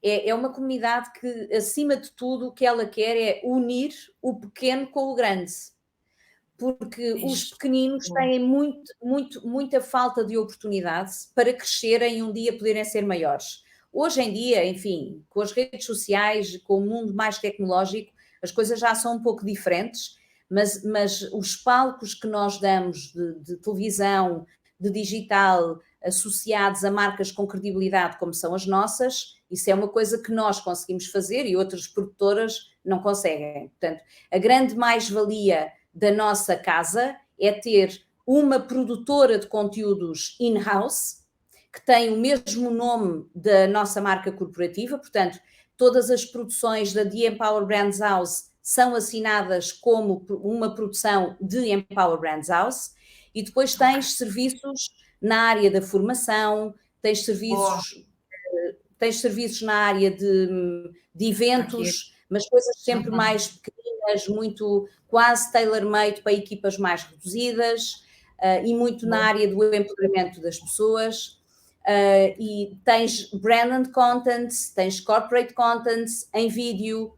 É uma comunidade que, acima de tudo, o que ela quer é unir o pequeno com o grande. Porque os pequeninos têm muita falta de oportunidade para crescerem e um dia poderem ser maiores. Hoje em dia, enfim, com as redes sociais, com o mundo mais tecnológico, as coisas já são um pouco diferentes, mas os palcos que nós damos de televisão, de digital, associados a marcas com credibilidade como são as nossas, isso é uma coisa que nós conseguimos fazer e outras produtoras não conseguem. Portanto, a grande mais-valia da nossa casa é ter uma produtora de conteúdos in-house, que tem o mesmo nome da nossa marca corporativa, portanto, todas as produções da The Empower Brands House são assinadas como uma produção de Empower Brands House, e depois tens serviços na área da formação, tens serviços na área de eventos, mas coisas sempre mais pequenas, muito quase tailor-made para equipas mais reduzidas, e muito na área do empoderamento das pessoas. E tens branded content, tens corporate content em vídeo,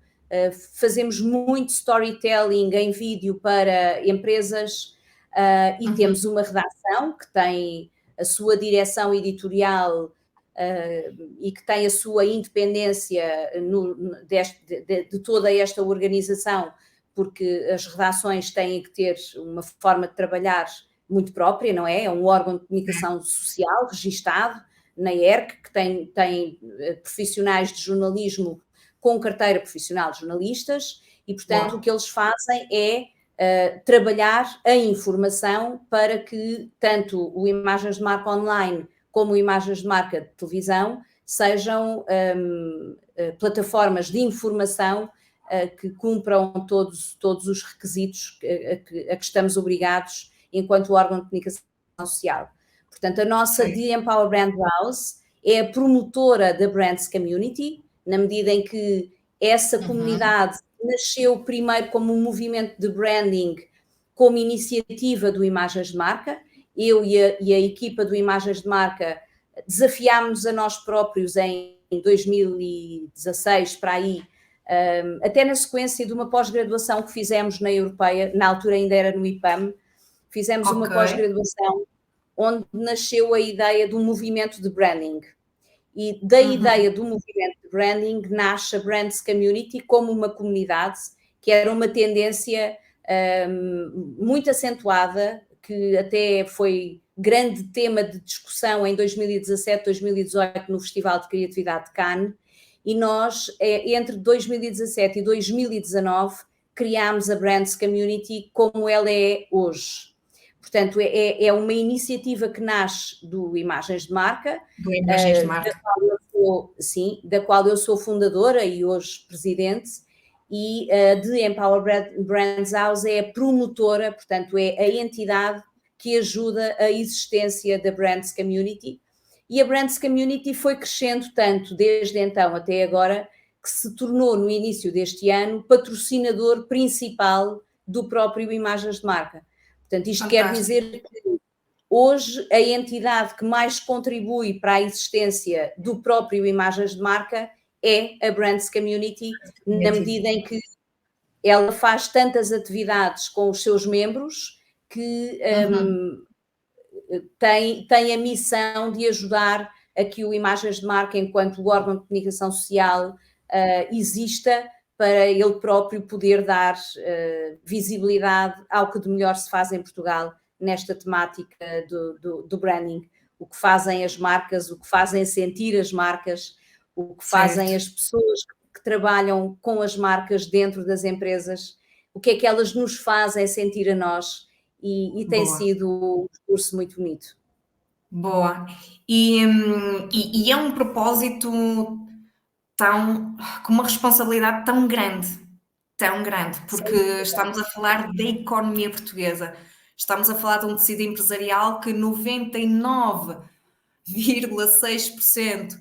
fazemos muito storytelling em vídeo para empresas, e temos uma redação que tem a sua direção editorial e que tem a sua independência de toda esta organização, porque as redações têm que ter uma forma de trabalhar muito própria, não é? É um órgão de comunicação social registado na ERC, que tem profissionais de jornalismo com carteira profissional de jornalistas, e, portanto, o que eles fazem é trabalhar a informação para que tanto o Imagens de Marca Online como Imagens de Marca de televisão sejam plataformas de informação que cumpram todos os requisitos a que estamos obrigados enquanto órgão de comunicação social. Portanto, a nossa The Empower Brand House é a promotora da Brands Community, na medida em que essa comunidade nasceu primeiro como um movimento de branding, como iniciativa do Imagens de Marca. Eu e a equipa do Imagens de Marca desafiámos-nos a nós próprios em 2016, para aí, até na sequência de uma pós-graduação que fizemos na Europeia, na altura ainda era no IPAM, fizemos uma pós-graduação onde nasceu a ideia do movimento de branding. E da ideia do movimento de branding nasce a Brands Community como uma comunidade, que era uma tendência muito acentuada, que até foi grande tema de discussão em 2017, 2018 no Festival de Criatividade de Cannes, e nós, entre 2017 e 2019, criámos a Brands Community como ela é hoje. Portanto, é uma iniciativa que nasce do Imagens de Marca, da qual eu sou fundadora e hoje presidente, e de Empower Brands House é a promotora, portanto, é a entidade que ajuda a existência da Brands Community. E a Brands Community foi crescendo tanto desde então até agora, que se tornou no início deste ano patrocinador principal do próprio Imagens de Marca. Portanto, isto quer dizer que hoje a entidade que mais contribui para a existência do próprio Imagens de Marca é a Brands Community, na medida em que ela faz tantas atividades com os seus membros que tem a missão de ajudar a que o Imagens de Marca, enquanto órgão de comunicação social, exista para ele próprio poder dar visibilidade ao que de melhor se faz em Portugal nesta temática do branding. o que fazem as marcas, o que fazem sentir as marcas, o que fazem
Certo.
as pessoas que trabalham com as marcas dentro das empresas, o que é que elas nos fazem sentir a nós, e tem
Boa.
sido um discurso muito bonito.
Boa. E é um propósito tão, com uma responsabilidade tão grande, porque
Sem dúvida.
estamos a falar da economia portuguesa. Estamos a falar de um tecido empresarial que 99,6%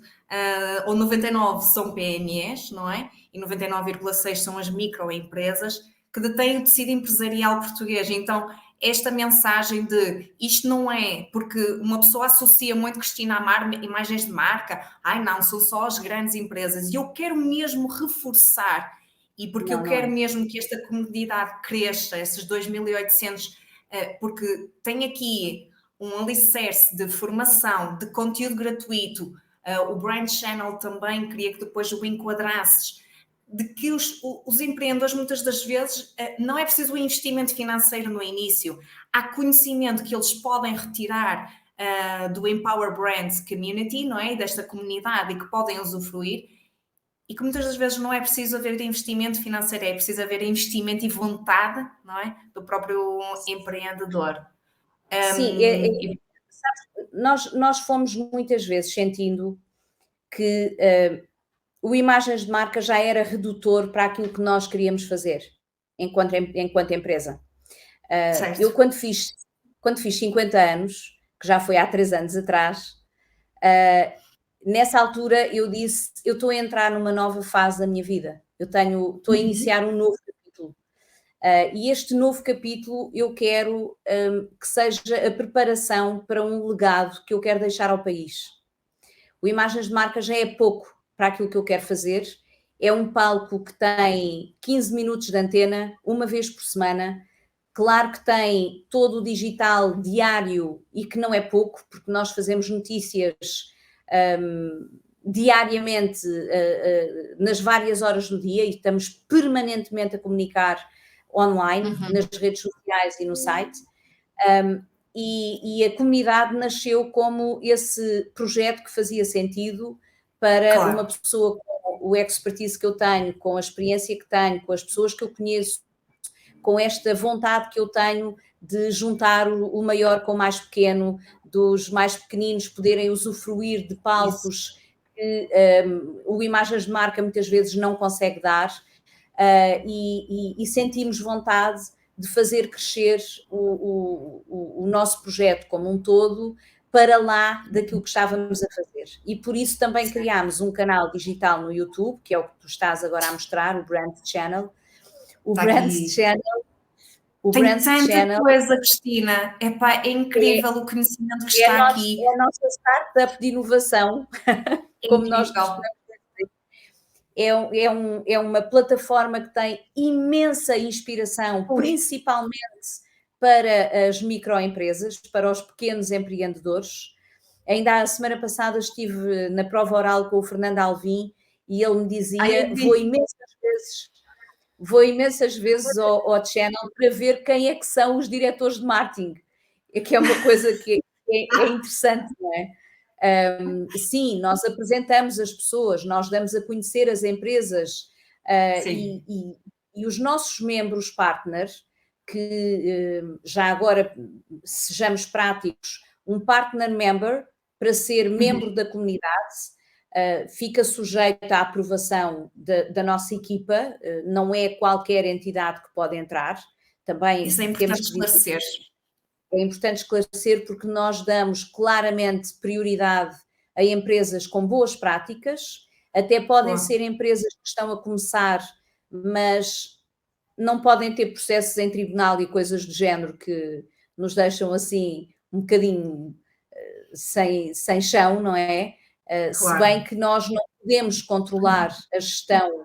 ou 99 são PMEs, não é? E 99,6 são as microempresas que detêm o tecido empresarial português. Então, esta mensagem de isto não é porque uma pessoa associa muito Cristina Amar imagens de marca, ai não, são só as grandes empresas, e eu quero mesmo reforçar, e porque eu
Não, não
quero
é.
mesmo que esta comunidade cresça, esses 2.800, porque tem aqui um alicerce de formação, de conteúdo gratuito, o Brand Channel também queria que depois o enquadrasses, de que os empreendedores muitas das vezes não é preciso o investimento financeiro no início, há conhecimento que eles podem retirar do Empower Brands Community, não é? Desta comunidade, e que podem usufruir, e que muitas das vezes não é preciso haver investimento financeiro, é preciso haver investimento e vontade, não é? Do próprio empreendedor.
Sim,
E
sabes, nós fomos muitas vezes sentindo que o imagens de marca já era redutor para aquilo que nós queríamos fazer enquanto empresa. Eu
certo.
quando fiz 50 anos, que já foi há 3 anos atrás, nessa altura eu disse, eu estou a entrar numa nova fase da minha vida, estou a iniciar um novo capítulo. E este novo capítulo eu quero que seja a preparação para um legado que eu quero deixar ao país. O Imagens de Marca já é pouco para aquilo que eu quero fazer. É um palco que tem 15 minutos de antena, uma vez por semana. Claro que tem todo o digital diário e que não é pouco, porque nós fazemos notícias diariamente nas várias horas do dia e estamos permanentemente a comunicar online, nas redes sociais e no site. E a comunidade nasceu como esse projeto que fazia sentido para uma
Claro.
pessoa com o expertise que eu tenho, com a experiência que tenho, com as pessoas que eu conheço, com esta vontade que eu tenho de juntar o maior com o mais pequeno, dos mais pequeninos poderem usufruir de palcos que o Imagens de Marca muitas vezes não consegue dar, e sentimos vontade de fazer crescer o nosso projeto como um todo para lá daquilo que estávamos a fazer. E por isso também criámos um canal digital no YouTube, que é o que tu estás agora a mostrar, o Brand Channel. O
Está
Brand
aqui.
Channel, o
Tem
Brand
tanta
Channel
coisa, Cristina. Epá, é
é,
incrível o conhecimento que
é,
está aqui.
é a nossa startup de inovação,
É
como nós
incrível.
costumamos dizer. É uma plataforma que tem imensa inspiração,
Ui,
principalmente para as microempresas, para os pequenos empreendedores. Ainda a semana passada estive na prova oral com o Fernando Alvim e ele me
ai,
dizia:
eu vi.
vou imensas vezes ao channel para ver quem é que são os diretores de marketing, que é uma coisa que é interessante, não é? Sim, nós apresentamos as pessoas, nós damos a conhecer as empresas,
Sim.
e os nossos membros partners, que já agora, sejamos práticos, um partner member, para ser membro da comunidade, fica sujeito à aprovação da nossa equipa, não é qualquer entidade que pode entrar,
Isso é
também temos
importante
que dizer.
esclarecer.
É importante esclarecer porque nós damos claramente prioridade a empresas com boas práticas, até podem
Boa.
ser empresas que estão a começar, mas não podem ter processos em tribunal e coisas do género que nos deixam assim um bocadinho sem chão, não é? Se bem
Claro.
que nós não podemos controlar a gestão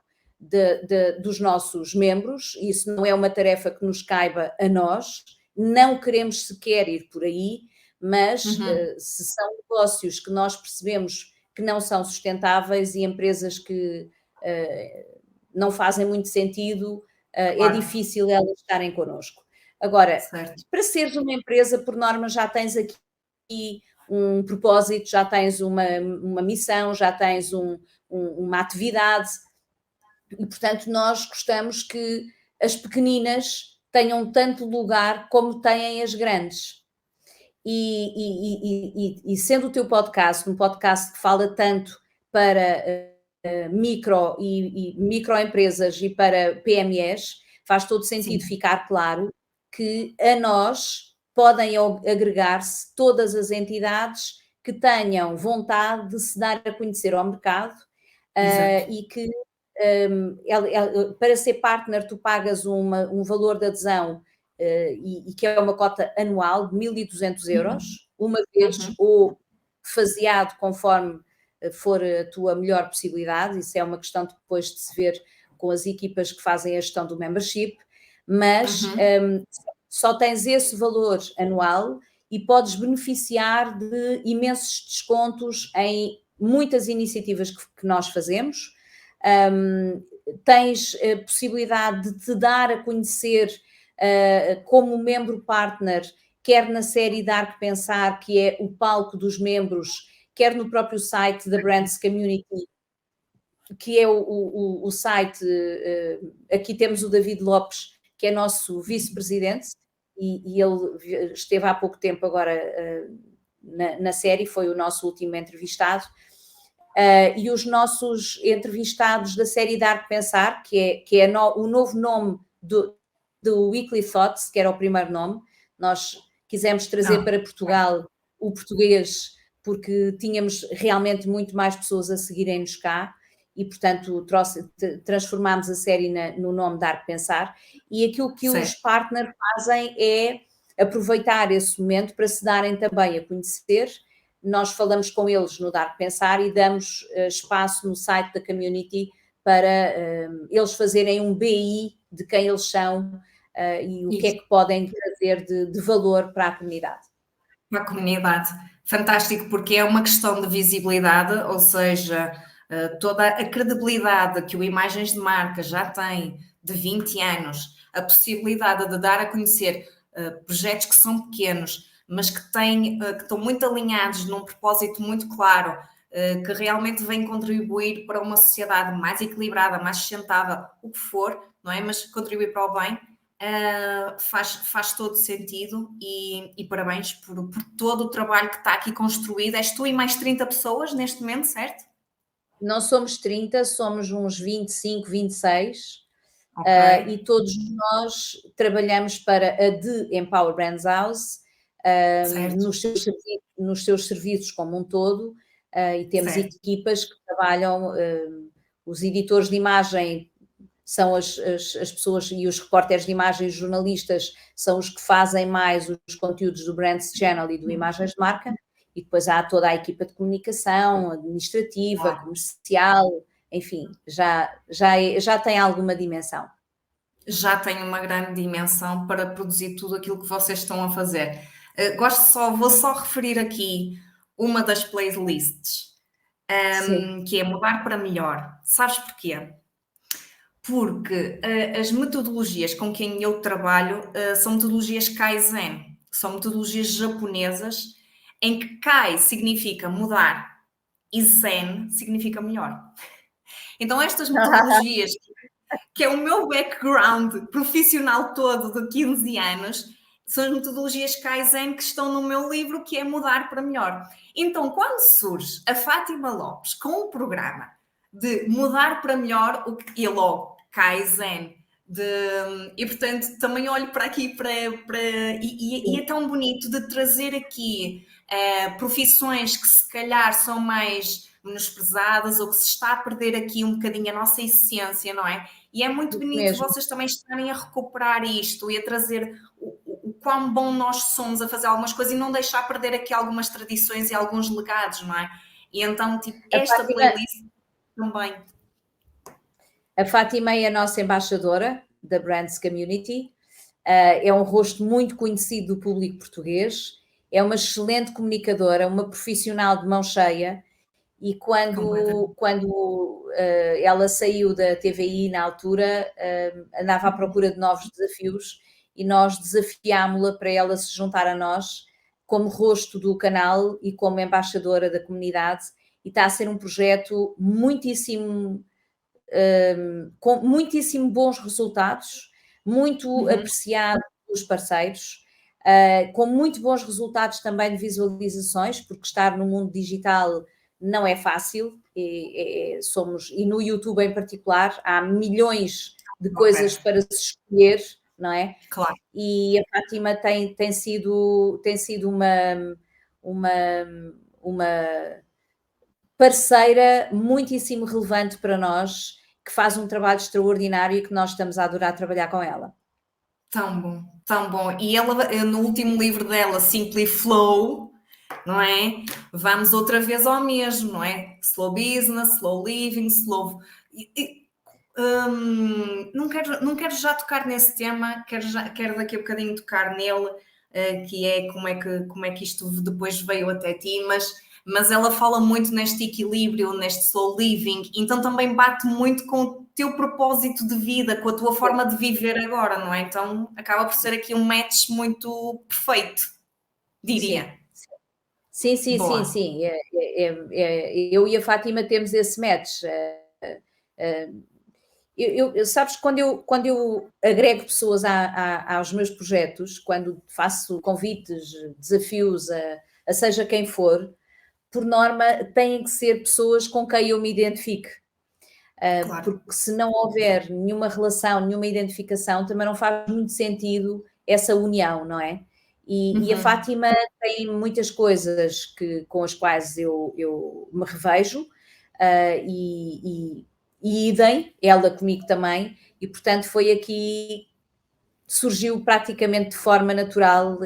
dos nossos membros, isso não é uma tarefa que nos caiba a nós, não queremos sequer ir por aí, mas se são negócios que nós percebemos que não são sustentáveis e empresas que não fazem muito sentido, é
Claro.
difícil elas estarem connosco. Agora,
Certo.
para seres uma empresa, por norma, já tens aqui um propósito, já tens uma missão, já tens uma atividade, e portanto nós gostamos que as pequeninas tenham tanto lugar como têm as grandes. E sendo o teu podcast um podcast que fala tanto para microempresas e para PMEs, faz todo sentido
Sim,
ficar claro que a nós podem agregar-se todas as entidades que tenham vontade de se dar a conhecer ao mercado,
exato.
e que para ser partner tu pagas um valor de adesão, e que é uma cota anual de 1.200 euros, uma vez,
Uhum.
ou faseado conforme for a tua melhor possibilidade. Isso é uma questão depois de se ver com as equipas que fazem a gestão do membership, mas
Uhum.
só tens esse valor anual e podes beneficiar de imensos descontos em muitas iniciativas que nós fazemos. Tens a possibilidade de te dar a conhecer como membro partner, quer na série Dar que Pensar, que é o palco dos membros, quer no próprio site da Brands Community, que é o site. Aqui temos o David Lopes, que é nosso vice-presidente, e ele esteve há pouco tempo agora na série, foi o nosso último entrevistado. E os nossos entrevistados da série Dar que Pensar, que é o novo nome do Weekly Thoughts, que era o primeiro nome. Nós quisemos trazer para Portugal o português porque tínhamos realmente muito mais pessoas a seguirem-nos cá e, portanto, transformámos a série no nome Dar que Pensar. E aquilo que os partners fazem é aproveitar esse momento para se darem também a conhecer. Nós falamos com eles no Dar que Pensar e damos espaço no site da community para eles fazerem um BI de quem eles são e o que é que podem trazer de valor para a comunidade.
Para a comunidade. Fantástico, porque é uma questão de visibilidade, ou seja, toda a credibilidade que o Imagens de Marca já tem de 20 anos, a possibilidade de dar a conhecer projetos que são pequenos, mas que estão muito alinhados num propósito muito claro, que realmente vêm contribuir para uma sociedade mais equilibrada, mais sustentável, o que for, não é? Mas contribuir para o bem. Faz todo sentido e parabéns por todo o trabalho que está aqui construído. És tu e mais 30 pessoas neste momento, certo?
Não somos 30, somos uns 25, 26.
Okay.
E todos nós trabalhamos para a The Empower Brands House, nos seus serviços como um todo, e temos equipas que trabalham, os editores de imagem são as pessoas, e os repórteres de imagem, os jornalistas, são os que fazem mais os conteúdos do Brands Channel e do Imagens de Marca, e depois há toda a equipa de comunicação, administrativa, comercial, enfim, já tem alguma dimensão.
Já tem uma grande dimensão para produzir tudo aquilo que vocês estão a fazer. Vou só referir aqui uma das playlists, que é Mudar para Melhor. Sabes porquê? Porque as metodologias com quem eu trabalho são metodologias Kaizen, são metodologias japonesas em que Kai significa mudar e Zen significa melhor. Então estas metodologias, que é o meu background profissional todo de 15 anos, são as metodologias Kaizen que estão no meu livro, que é Mudar para Melhor. Então, quando surge a Fátima Lopes com o programa de Mudar para Melhor, e logo Kaizen, e portanto também olho para aqui e é tão bonito de trazer aqui profissões que se calhar são mais menosprezadas ou que se está a perder aqui um bocadinho a nossa essência, não é? E é muito bonito vocês também estarem a recuperar isto e a trazer o quão bom nós somos a fazer algumas coisas e não deixar perder aqui algumas tradições e alguns legados, não é? E então, tipo, esta playlist também.
A Fátima é a nossa embaixadora da Brands Community, é um rosto muito conhecido do público português, é uma excelente comunicadora, uma profissional de mão cheia, e quando ela saiu da TVI na altura, andava à procura de novos desafios e nós desafiámo-la para ela se juntar a nós, como rosto do canal e como embaixadora da comunidade, e está a ser um projeto muitíssimo, com muitíssimo bons resultados, muito apreciado pelos parceiros, com muito bons resultados também de visualizações, porque estar no mundo digital não é fácil, e no YouTube em particular há milhões de coisas para se escolher, não é?
Claro.
E a Fátima tem sido uma parceira muitíssimo relevante para nós, que faz um trabalho extraordinário e que nós estamos a adorar trabalhar com ela.
Tão bom, tão bom. E ela, no último livro dela, Simply Flow, não é? Vamos outra vez ao mesmo, não é? Slow business, slow living, slow. Não quero já tocar nesse tema, quero daqui a bocadinho tocar nele, que é como é que isto depois veio até ti, mas ela fala muito neste equilíbrio, neste slow living, então também bate muito com o teu propósito de vida, com a tua forma de viver agora, não é? Então acaba por ser aqui um match muito perfeito, diria.
Sim.
Boa.
Eu e a Fátima temos esse match. Sabes, quando eu agrego pessoas aos meus projetos, quando faço convites, desafios a seja quem for, por norma, têm que ser pessoas com quem eu me identifique.
Claro.
Porque se não houver nenhuma relação, nenhuma identificação, também não faz muito sentido essa união, não é? E a Fátima tem muitas coisas com as quais eu me revejo, e idem, ela comigo também, e portanto foi aqui, surgiu praticamente de forma natural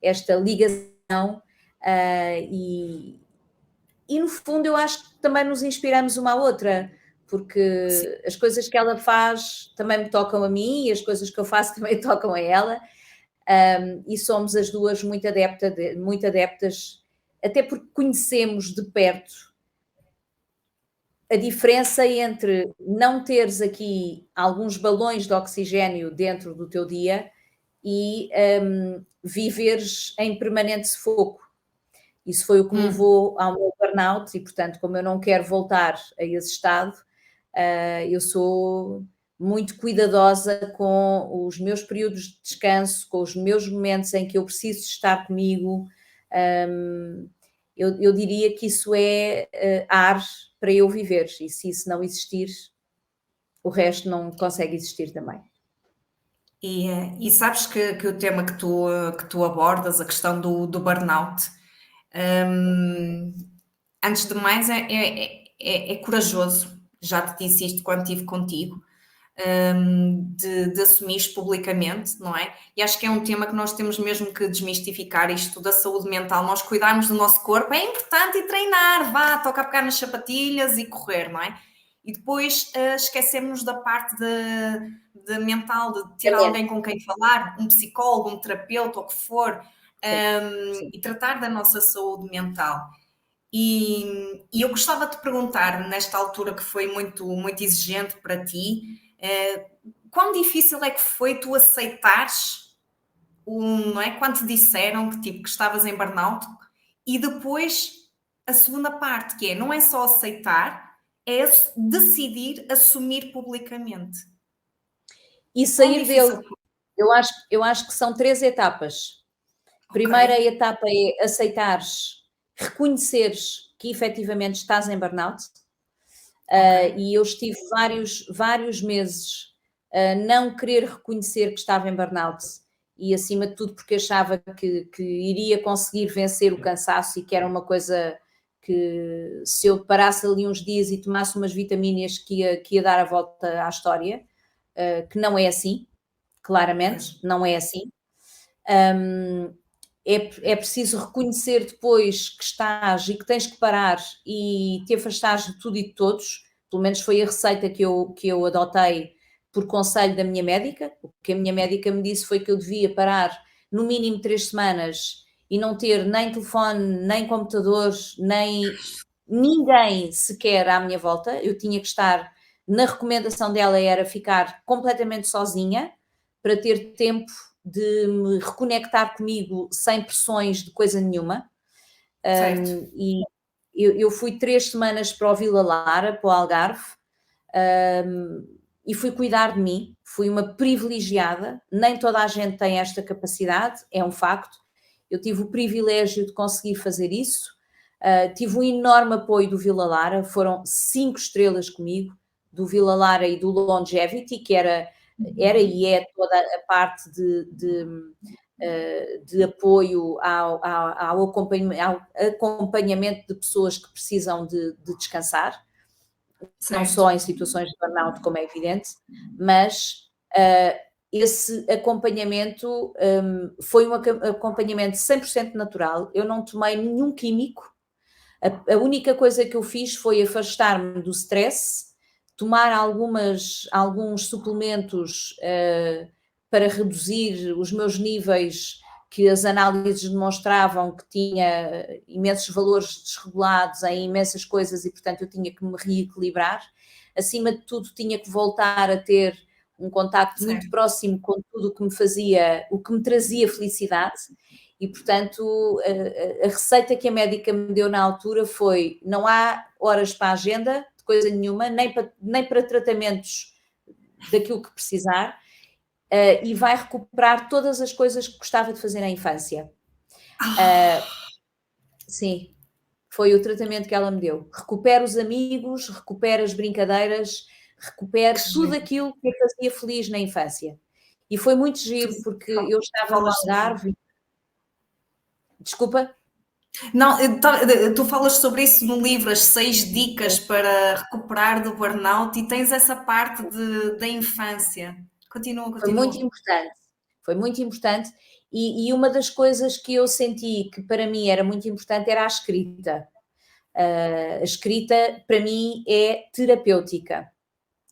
esta ligação, e no fundo eu acho que também nos inspiramos uma à outra, porque
Sim.
as coisas que ela faz também me tocam a mim e as coisas que eu faço também tocam a ela, e somos as duas muito adeptas, até porque conhecemos de perto a diferença entre não teres aqui alguns balões de oxigênio dentro do teu dia e viveres em permanente sufoco. Isso foi o que me levou ao meu burnout e, portanto, como eu não quero voltar a esse estado, eu sou muito cuidadosa com os meus períodos de descanso, com os meus momentos em que eu preciso estar comigo. Eu diria que isso é ar para eu viver, e se isso não existir, o resto não consegue existir também.
E sabes que o tema que tu abordas, a questão do burnout, antes de mais é corajoso, já te disse isto quando estive contigo, de assumires publicamente, não é? E acho que é um tema que nós temos mesmo que desmistificar, isto da saúde mental, nós cuidarmos do nosso corpo, é importante e treinar, toca a pegar nas sapatilhas e correr, não é? E depois esquecemos da parte de mental, de ter alguém com quem falar, um psicólogo, um terapeuta, ou o que for,
Sim.
e tratar da nossa saúde mental. E eu gostava de te perguntar, nesta altura que foi muito, muito exigente para ti, quão difícil é que foi tu aceitares, não é? Quando te disseram que estavas em burnout, e depois a segunda parte, que é, não é só aceitar, é decidir assumir publicamente.
E
Quão
sair
difícil
dele.
foi?
Eu acho que são 3 etapas.
Ok.
Primeira etapa é aceitares, reconheceres que efetivamente estás em burnout. E eu estive vários meses a não querer reconhecer que estava em burnout, e acima de tudo porque achava que iria conseguir vencer o cansaço, e que era uma coisa que, se eu parasse ali uns dias e tomasse umas vitaminas, que ia dar a volta à história, que não é assim, claramente, não é assim. É preciso reconhecer depois que estás e que tens que parar e te afastares de tudo e de todos. Pelo menos foi a receita que eu adotei por conselho da minha médica. O que a minha médica me disse foi que eu devia parar no mínimo 3 semanas e não ter nem telefone, nem computador, nem ninguém sequer à minha volta. Eu tinha que estar, na recomendação dela era ficar completamente sozinha, para ter tempo de me reconectar comigo sem pressões de coisa nenhuma. E eu fui 3 semanas para o Vila Lara, para o Algarve, e fui cuidar de mim. Fui uma privilegiada, nem toda a gente tem esta capacidade, é um facto. Eu tive o privilégio de conseguir fazer isso. Tive um enorme apoio do Vila Lara, foram 5 estrelas comigo, do Vila Lara e do Longevity, que era e é toda a parte de apoio ao acompanhamento de pessoas que precisam de descansar, não só em situações de burnout, como é evidente, mas esse acompanhamento foi um acompanhamento 100% natural. Eu não tomei nenhum químico, a única coisa que eu fiz foi afastar-me do stress, tomar alguns suplementos para reduzir os meus níveis, que as análises demonstravam que tinha imensos valores desregulados em imensas coisas e, portanto, eu tinha que me reequilibrar. Acima de tudo, tinha que voltar a ter um contacto muito próximo com tudo o que me trazia felicidade. E, portanto, a receita que a médica me deu na altura foi: não há horas para a agenda, de coisa nenhuma, nem para tratamentos daquilo que precisar, e vai recuperar todas as coisas que gostava de fazer na infância. Sim, foi o tratamento que ela me deu. Recupera os amigos, recupera as brincadeiras, recupera tudo aquilo que eu fazia feliz na infância. E foi muito giro, porque eu estava no Algarve. Desculpa?
Não, tu falas sobre isso no livro, as 6 dicas para recuperar do burnout, e tens essa parte da infância. Continua.
Foi muito importante, e uma das coisas que eu senti que para mim era muito importante era a escrita. A escrita, para mim, é terapêutica.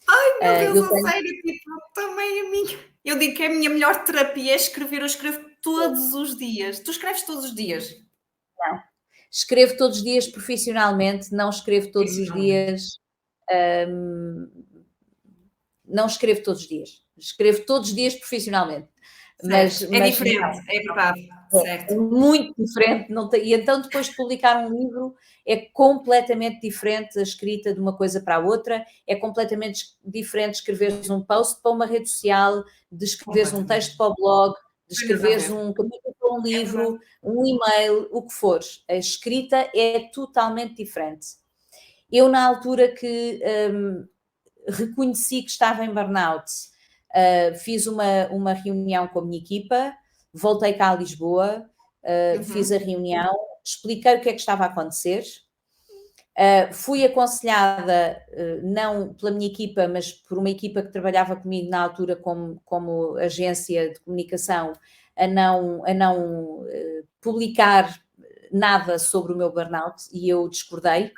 Ai, meu Deus, a sério, tipo, também a minha. Eu digo que é a minha melhor terapia é escrever. Eu escrevo todos os dias. Tu escreves todos os dias?
Não. Escrevo todos os dias profissionalmente, não escrevo todos os dias. Não escrevo todos os dias. Escrevo todos os dias profissionalmente. Mas
diferente,
não,
é verdade, certo.
é muito diferente. E então, depois de publicar um livro, é completamente diferente a escrita de uma coisa para a outra, é completamente diferente escreveres um post para uma rede social, de escreveres um texto para o blog, de escreveres um capítulo para um livro, um e-mail, o que for. A escrita é totalmente diferente. Eu, na altura que reconheci que estava em burnout, fiz uma reunião com a minha equipa, voltei cá a Lisboa, fiz a reunião, expliquei o que é que estava a acontecer. Fui aconselhada, não pela minha equipa, mas por uma equipa que trabalhava comigo na altura como agência de comunicação, a não publicar nada sobre o meu burnout, e eu discordei.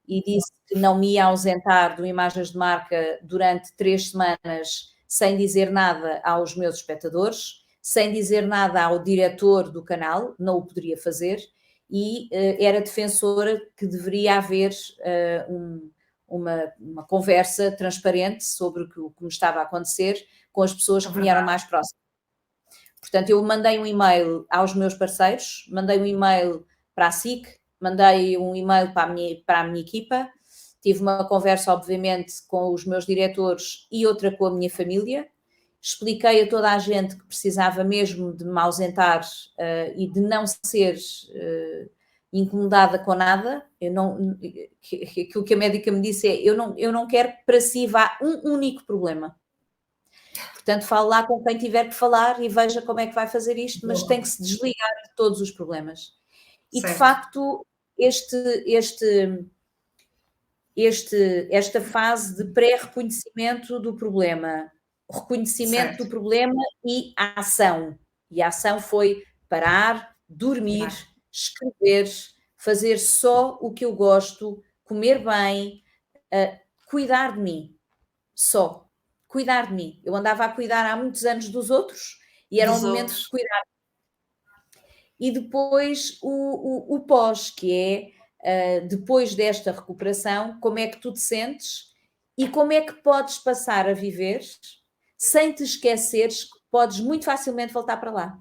E disse que não me ia ausentar do Imagens de Marca durante 3 semanas sem dizer nada aos meus espectadores, sem dizer nada ao diretor do canal, não o poderia fazer, e era defensora que deveria haver uma conversa transparente sobre o que me estava a acontecer com as pessoas que me eram mais próximas. Portanto, eu mandei um e-mail aos meus parceiros, mandei um e-mail para a SIC, mandei um e-mail para a minha equipa, tive uma conversa, obviamente, com os meus diretores e outra com a minha família, expliquei a toda a gente que precisava mesmo de me ausentar e de não ser incomodada com nada. Aquilo que a médica me disse é: eu não quero que para si vá um único problema. Portanto, fale lá com quem tiver que falar e veja como é que vai fazer isto, mas tem que se desligar de todos os problemas. E, de facto, esta fase de pré-reconhecimento do problema, reconhecimento do problema e a ação. E a ação foi parar, dormir, escrever, fazer só o que eu gosto, comer bem, cuidar de mim. Só. Cuidar de mim. Eu andava a cuidar há muitos anos dos outros e era um momento de cuidar. E depois o pós, que é depois desta recuperação, como é que tu te sentes e como é que podes passar a viver sem te esqueceres podes muito facilmente voltar para lá.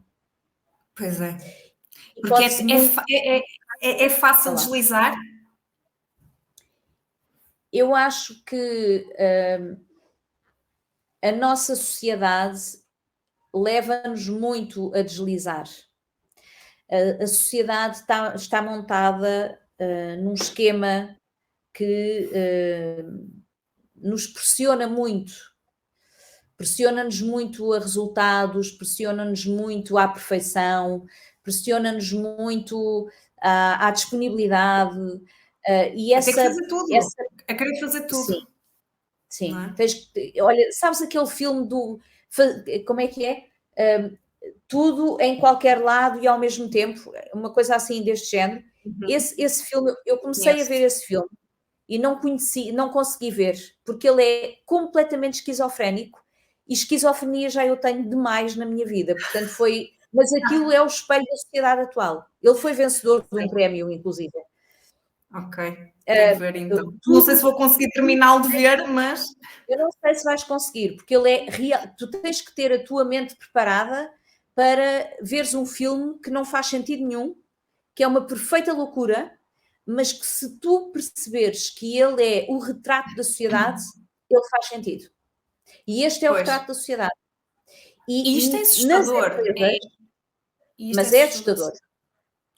Pois é.
E
Porque
pode-se muito
é fácil
falar.
deslizar?
Eu acho que a nossa sociedade leva-nos muito a deslizar. A sociedade está montada num esquema que nos pressiona-nos muito a resultados, pressiona-nos muito à perfeição, pressiona-nos muito à disponibilidade, e
A ter que
essa,
fazer tudo.
essa
A querer fazer tudo.
sim, sim.
Não é?
Olha, sabes aquele filme como é que é? Tudo em qualquer lado e ao mesmo tempo, uma coisa assim deste género. Esse filme, eu comecei a ver esse filme e não consegui ver, porque ele é completamente esquizofrénico, e esquizofrenia já eu tenho demais na minha vida, portanto mas aquilo é o espelho da sociedade atual. Ele foi vencedor de um prémio, inclusive.
Ok, tenho que ver então. Não sei
Tudo,
se vou conseguir terminá-lo de ver, mas...
eu não sei se vais conseguir, porque ele é real. Tu tens que ter a tua mente preparada para veres um filme que não faz sentido nenhum, que é uma perfeita loucura, mas que se tu perceberes que ele é o retrato da sociedade, ele faz sentido. E este é o
Pois.
retrato da sociedade.
E isto é
nas
assustador.
empresas,
Isto
mas é assustador.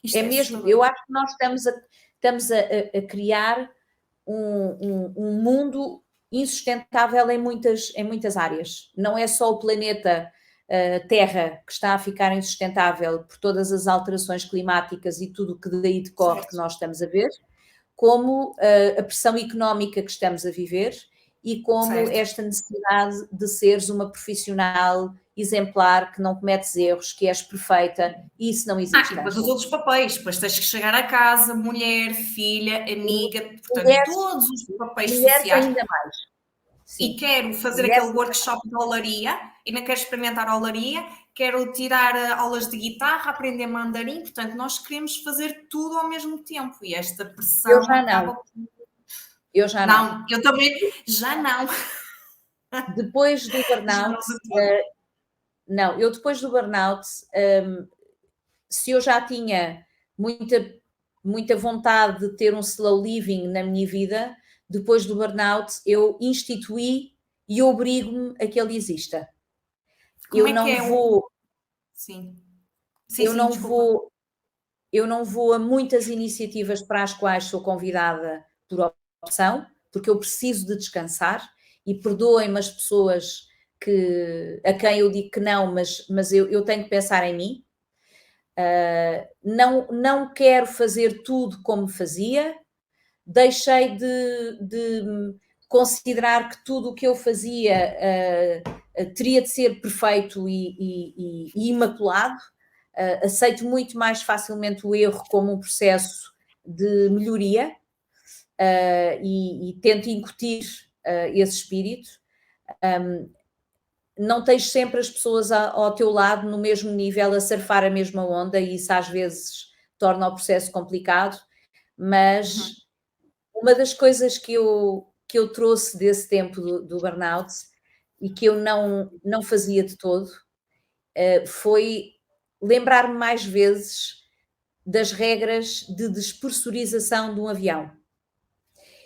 Isto
É mesmo.
assustador.
Eu acho que nós estamos a criar um mundo insustentável em muitas áreas. Não é só o planeta Terra que está a ficar insustentável por todas as alterações climáticas e tudo o que daí decorre
Certo.
que nós estamos a ver, como a pressão económica que estamos a viver e como
Certo.
esta necessidade de seres uma profissional exemplar, que não cometes erros, que és perfeita, e isso não existe.
E depois os outros papéis, depois tens que chegar a casa, mulher, filha, amiga, portanto, todos os papéis
Mulheres
sociais.
ainda mais. Sim.
E quero fazer aquele workshop de olaria, e não quero experimentar olaria, quero tirar aulas de guitarra, aprender mandarim, portanto, nós queremos fazer tudo ao mesmo tempo, e esta pressão
Eu já
acaba...
não. Eu já não.
Eu também, já não.
Depois do burnout, não, eu depois do burnout, se eu já tinha muita vontade de ter um slow living na minha vida, depois do burnout eu instituí e obrigo-me a que ele exista.
Como é que é
vou,
Sim.
eu não vou a muitas iniciativas para as quais sou convidada por opção, porque eu preciso de descansar, e perdoem-me as pessoas a quem eu digo que não, mas eu tenho que pensar em mim. Não quero fazer tudo como fazia, deixei de considerar que tudo o que eu fazia teria de ser perfeito e imaculado. Aceito muito mais facilmente o erro como um processo de melhoria e tento incutir esse espírito. Não tens sempre as pessoas ao teu lado no mesmo nível a surfar a mesma onda, e isso às vezes torna o processo complicado, mas uma das coisas que eu trouxe desse tempo do burnout e que eu não fazia de todo foi lembrar-me mais vezes das regras de despressurização de um avião.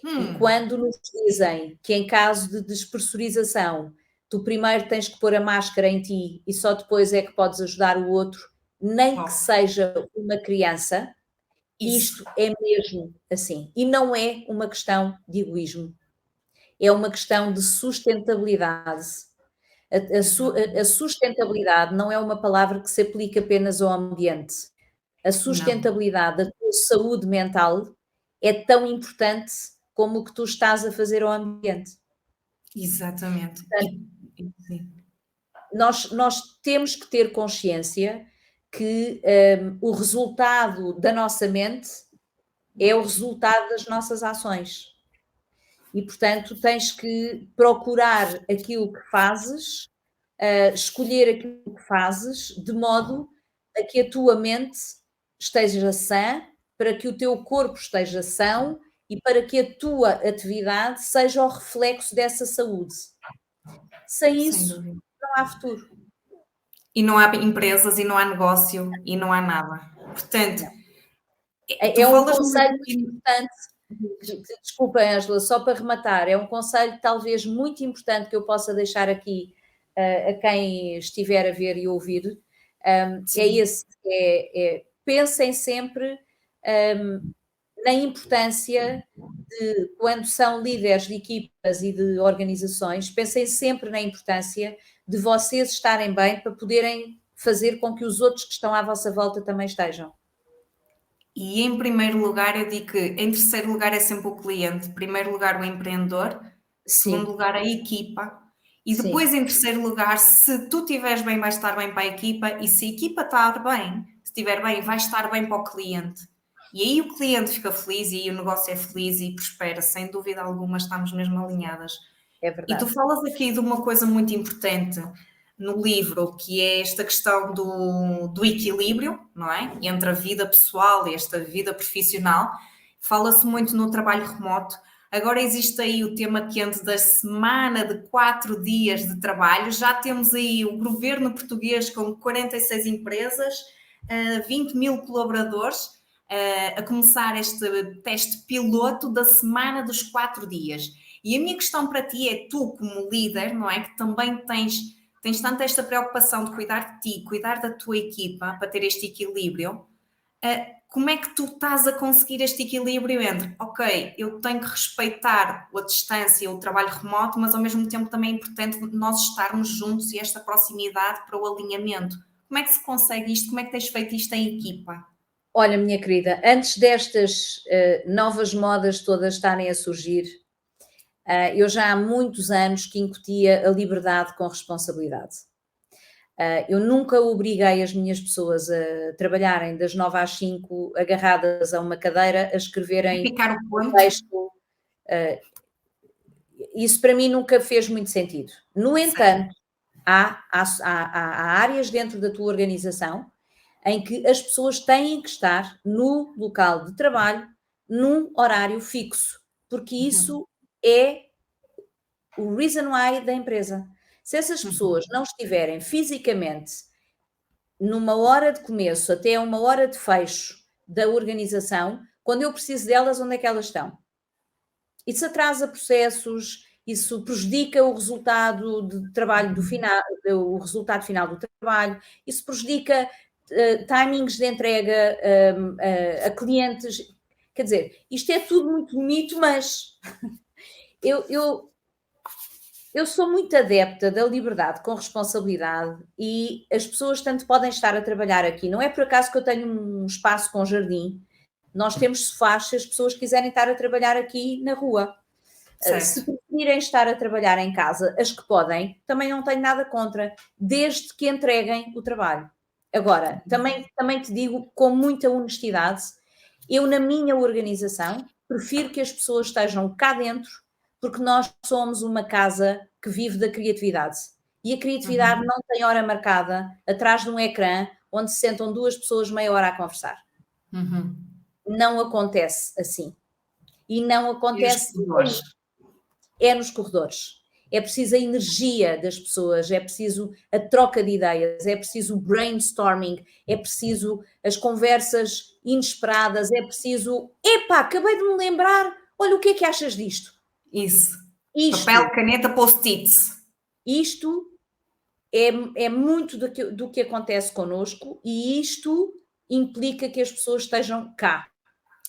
E quando nos dizem que em caso de despressurização tu primeiro tens que pôr a máscara em ti e só depois é que podes ajudar o outro, nem que seja uma criança, isto é mesmo assim. E não é uma questão de egoísmo, é uma questão de sustentabilidade. A sustentabilidade não é uma palavra que se aplica apenas ao ambiente. A sustentabilidade da tua saúde mental é tão importante como o que tu estás a fazer ao ambiente.
Exatamente.
Nós temos que ter consciência que o resultado da nossa mente é o resultado das nossas ações. E, portanto, tens que procurar aquilo que fazes, escolher aquilo que fazes, de modo a que a tua mente esteja sã, para que o teu corpo esteja são e para que a tua atividade seja o reflexo dessa saúde. Sem isso, não há futuro.
E não há empresas, e não há negócio, e não há nada. Portanto,
Não.
tu
É um
falas
conselho
muito.
muito importante. Desculpa, Ângela, só para rematar, é um conselho talvez muito importante que eu possa deixar aqui a quem estiver a ver e ouvir. É
Sim.
esse, pensem sempre na importância de, quando são líderes de equipas e de organizações, pensem sempre na importância de vocês estarem bem para poderem fazer com que os outros que estão à vossa volta também estejam.
E em primeiro lugar, eu digo que em terceiro lugar é sempre o cliente, em primeiro lugar o empreendedor, segundo
Sim,
lugar a equipa, e
sim.
depois em terceiro lugar, se tu estiveres bem, vais estar bem para a equipa, e se a equipa estar bem, se estiver bem, vai estar bem para o cliente. E aí o cliente fica feliz e aí o negócio é feliz e prospera, sem dúvida alguma, estamos mesmo alinhadas.
É
E tu
verdade.
falas aqui de uma coisa muito importante no livro, que é esta questão do equilíbrio, não é? Entre a vida pessoal e esta vida profissional. Fala-se muito no trabalho remoto. Agora existe aí o tema quente da semana de 4 dias de trabalho. Já temos aí o governo português com 46 empresas, 20 mil colaboradores, a começar este teste piloto da semana dos 4 dias. E a minha questão para ti é, tu como líder, não é? Que também tens tanto esta preocupação de cuidar de ti, cuidar da tua equipa, para ter este equilíbrio. Como é que tu estás a conseguir este equilíbrio entre, ok, eu tenho que respeitar a distância, o trabalho remoto, mas ao mesmo tempo também é importante nós estarmos juntos e esta proximidade para o alinhamento. Como é que se consegue isto? Como é que tens feito isto em equipa?
Olha, minha querida, antes destas novas modas todas estarem a surgir, eu já há muitos anos que incutia a liberdade com responsabilidade. Eu nunca obriguei as minhas pessoas a trabalharem das 9 às 5 agarradas a uma cadeira a escreverem
Ficar o
um
ponto?
texto. Uh, Isso para mim nunca fez muito sentido. No
Certo.
entanto, há áreas dentro da tua organização em que as pessoas têm que estar no local de trabalho num horário fixo, porque isso é o reason why da empresa. Se essas pessoas não estiverem fisicamente numa hora de começo até uma hora de fecho da organização, quando eu preciso delas, onde é que elas estão? Isso atrasa processos, isso prejudica o resultado de trabalho do final, o resultado final do trabalho, isso prejudica timings de entrega a clientes. Quer dizer, isto é tudo muito bonito, mas eu sou muito adepta da liberdade com responsabilidade e as pessoas tanto podem estar a trabalhar aqui. Não é por acaso que eu tenho um espaço com jardim. Nós temos sofás se as pessoas quiserem estar a trabalhar aqui na rua. Se
Certo.
preferirem estar a trabalhar em casa, as que podem, também não tenho nada contra, desde que entreguem o trabalho. Agora, também te digo com muita honestidade, eu na minha organização prefiro que as pessoas estejam cá dentro, porque nós somos uma casa que vive da criatividade. E a criatividade não tem hora marcada atrás de um ecrã onde se sentam duas pessoas meia hora a conversar. Não acontece assim. E não
E os
acontece
corredores?
nos corredores. É preciso a energia das pessoas, é preciso a troca de ideias, é preciso o brainstorming, é preciso as conversas inesperadas, é preciso. Epá, acabei de me lembrar, olha, o que é que achas disto?
Isso.
Isto,
Papel, caneta, post-its.
isto é muito do que acontece connosco e isto implica que as pessoas estejam cá.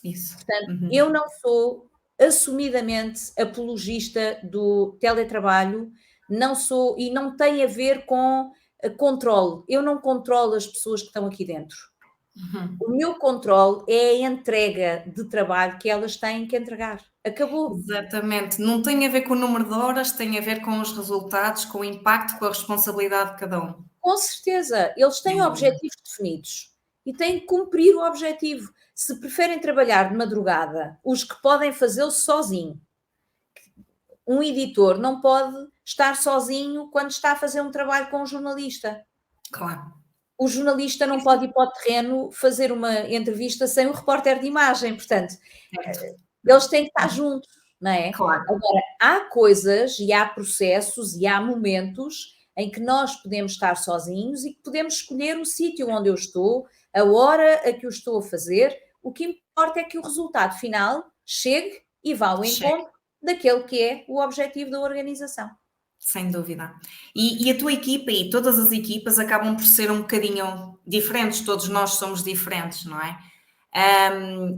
Isso.
Portanto, eu não sou assumidamente apologista do teletrabalho, não sou, e não tem a ver com controle. Eu não controlo as pessoas que estão aqui dentro. O meu controle é a entrega de trabalho que elas têm que entregar. Acabou.
Exatamente. Não tem a ver com o número de horas, tem a ver com os resultados, com o impacto, com a responsabilidade de cada um.
Com certeza, eles têm objetivos definidos e têm que cumprir o objetivo. Se preferem trabalhar de madrugada, os que podem fazê-lo sozinho, um editor não pode estar sozinho quando está a fazer um trabalho com um jornalista.
Claro.
O jornalista não pode ir para o terreno fazer uma entrevista sem o repórter de imagem, portanto,
Certo.
eles têm que estar juntos, não é?
Claro.
Agora, há coisas e há processos e há momentos em que nós podemos estar sozinhos e que podemos escolher o sítio onde eu estou, a hora a que eu estou a fazer. O que importa é que o resultado final chegue e vá ao
Cheque,
encontro daquele que é o objetivo da organização.
sem dúvida. E a tua equipa e todas as equipas acabam por ser um bocadinho diferentes, todos nós somos diferentes, não é?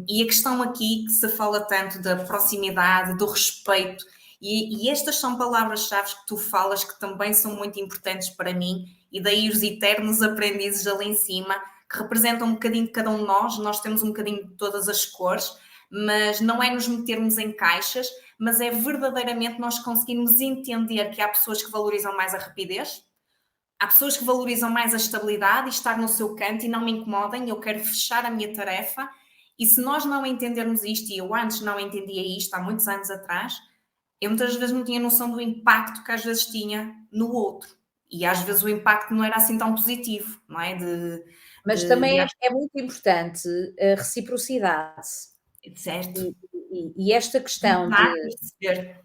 E a questão aqui que se fala tanto da proximidade, do respeito, e estas são palavras-chave que tu falas que também são muito importantes para mim, e daí os eternos aprendizes ali em cima, que representam um bocadinho de cada um de nós temos um bocadinho de todas as cores, mas não é nos metermos em caixas, mas é verdadeiramente nós conseguirmos entender que há pessoas que valorizam mais a rapidez, há pessoas que valorizam mais a estabilidade e estar no seu canto e não me incomodem, eu quero fechar a minha tarefa. E se nós não entendermos isto, e eu antes não entendia isto há muitos anos atrás, eu muitas vezes não tinha noção do impacto que às vezes tinha no outro. E às vezes o impacto não era assim tão positivo, não é?
Mas também é muito importante a reciprocidade.
certo,
E esta questão de
tentar perceber.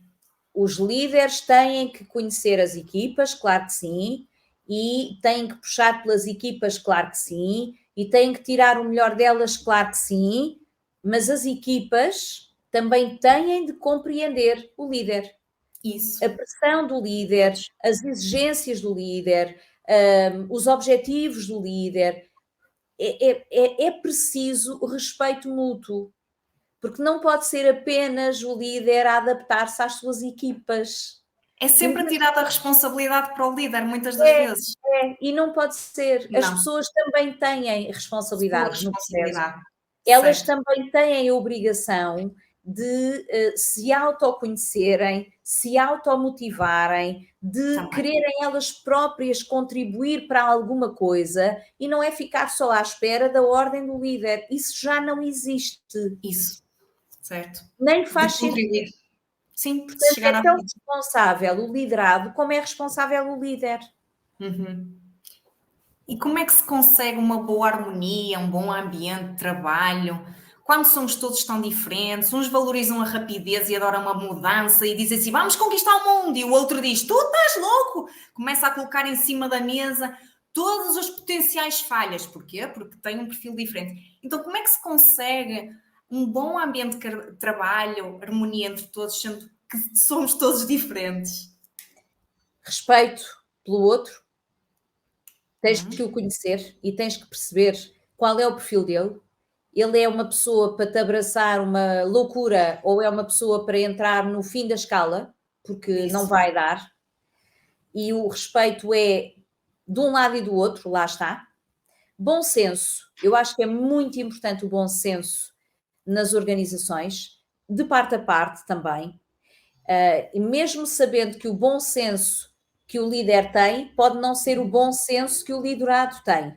os líderes têm que conhecer as equipas, claro que sim, e têm que puxar pelas equipas, claro que sim, e têm que tirar o melhor delas, claro que sim, mas as equipas também têm de compreender o líder.
Isso,
A pressão do líder, as exigências do líder, os objetivos do líder, é preciso o respeito mútuo, porque não pode ser apenas o líder a adaptar-se às suas equipas.
é sempre
Muitas
tirada a responsabilidade para o líder, muitas das vezes.
e não pode ser. As
Não,
pessoas também têm
sua
responsabilidades no processo.
responsabilidade,
Elas
certo,
também têm a obrigação de se autoconhecerem, se automotivarem, de
também.
quererem elas próprias contribuir para alguma coisa e não é ficar só à espera da ordem do líder. Isso já não existe.
Isso, certo.
Nem
De
faz sentido.
contribuir. Sim, porque se
Portanto,
chegar
é
à
tão
frente.
responsável o liderado como é responsável o líder.
Uhum. E como é que se consegue uma boa harmonia, um bom ambiente de trabalho, quando somos todos tão diferentes? Uns valorizam a rapidez e adoram uma mudança e dizem assim, vamos conquistar o mundo, e o outro diz, tu estás louco! Começa a colocar em cima da mesa todas as potenciais falhas. Porquê? Porque tem um perfil diferente. Então, como é que se consegue um bom ambiente de trabalho, harmonia entre todos, sendo que somos todos diferentes?
Respeito pelo outro, tens que o
Hum,
conhecer e tens que perceber qual é o perfil dele. Ele é uma pessoa para te abraçar uma loucura ou é uma pessoa para entrar no fim da escala, porque não
isso.
vai dar. E o respeito é de um lado e do outro, lá está. Bom senso, eu acho que é muito importante o bom senso nas organizações, de parte a parte também. E mesmo sabendo que o bom senso que o líder tem pode não ser o bom senso que o liderado tem.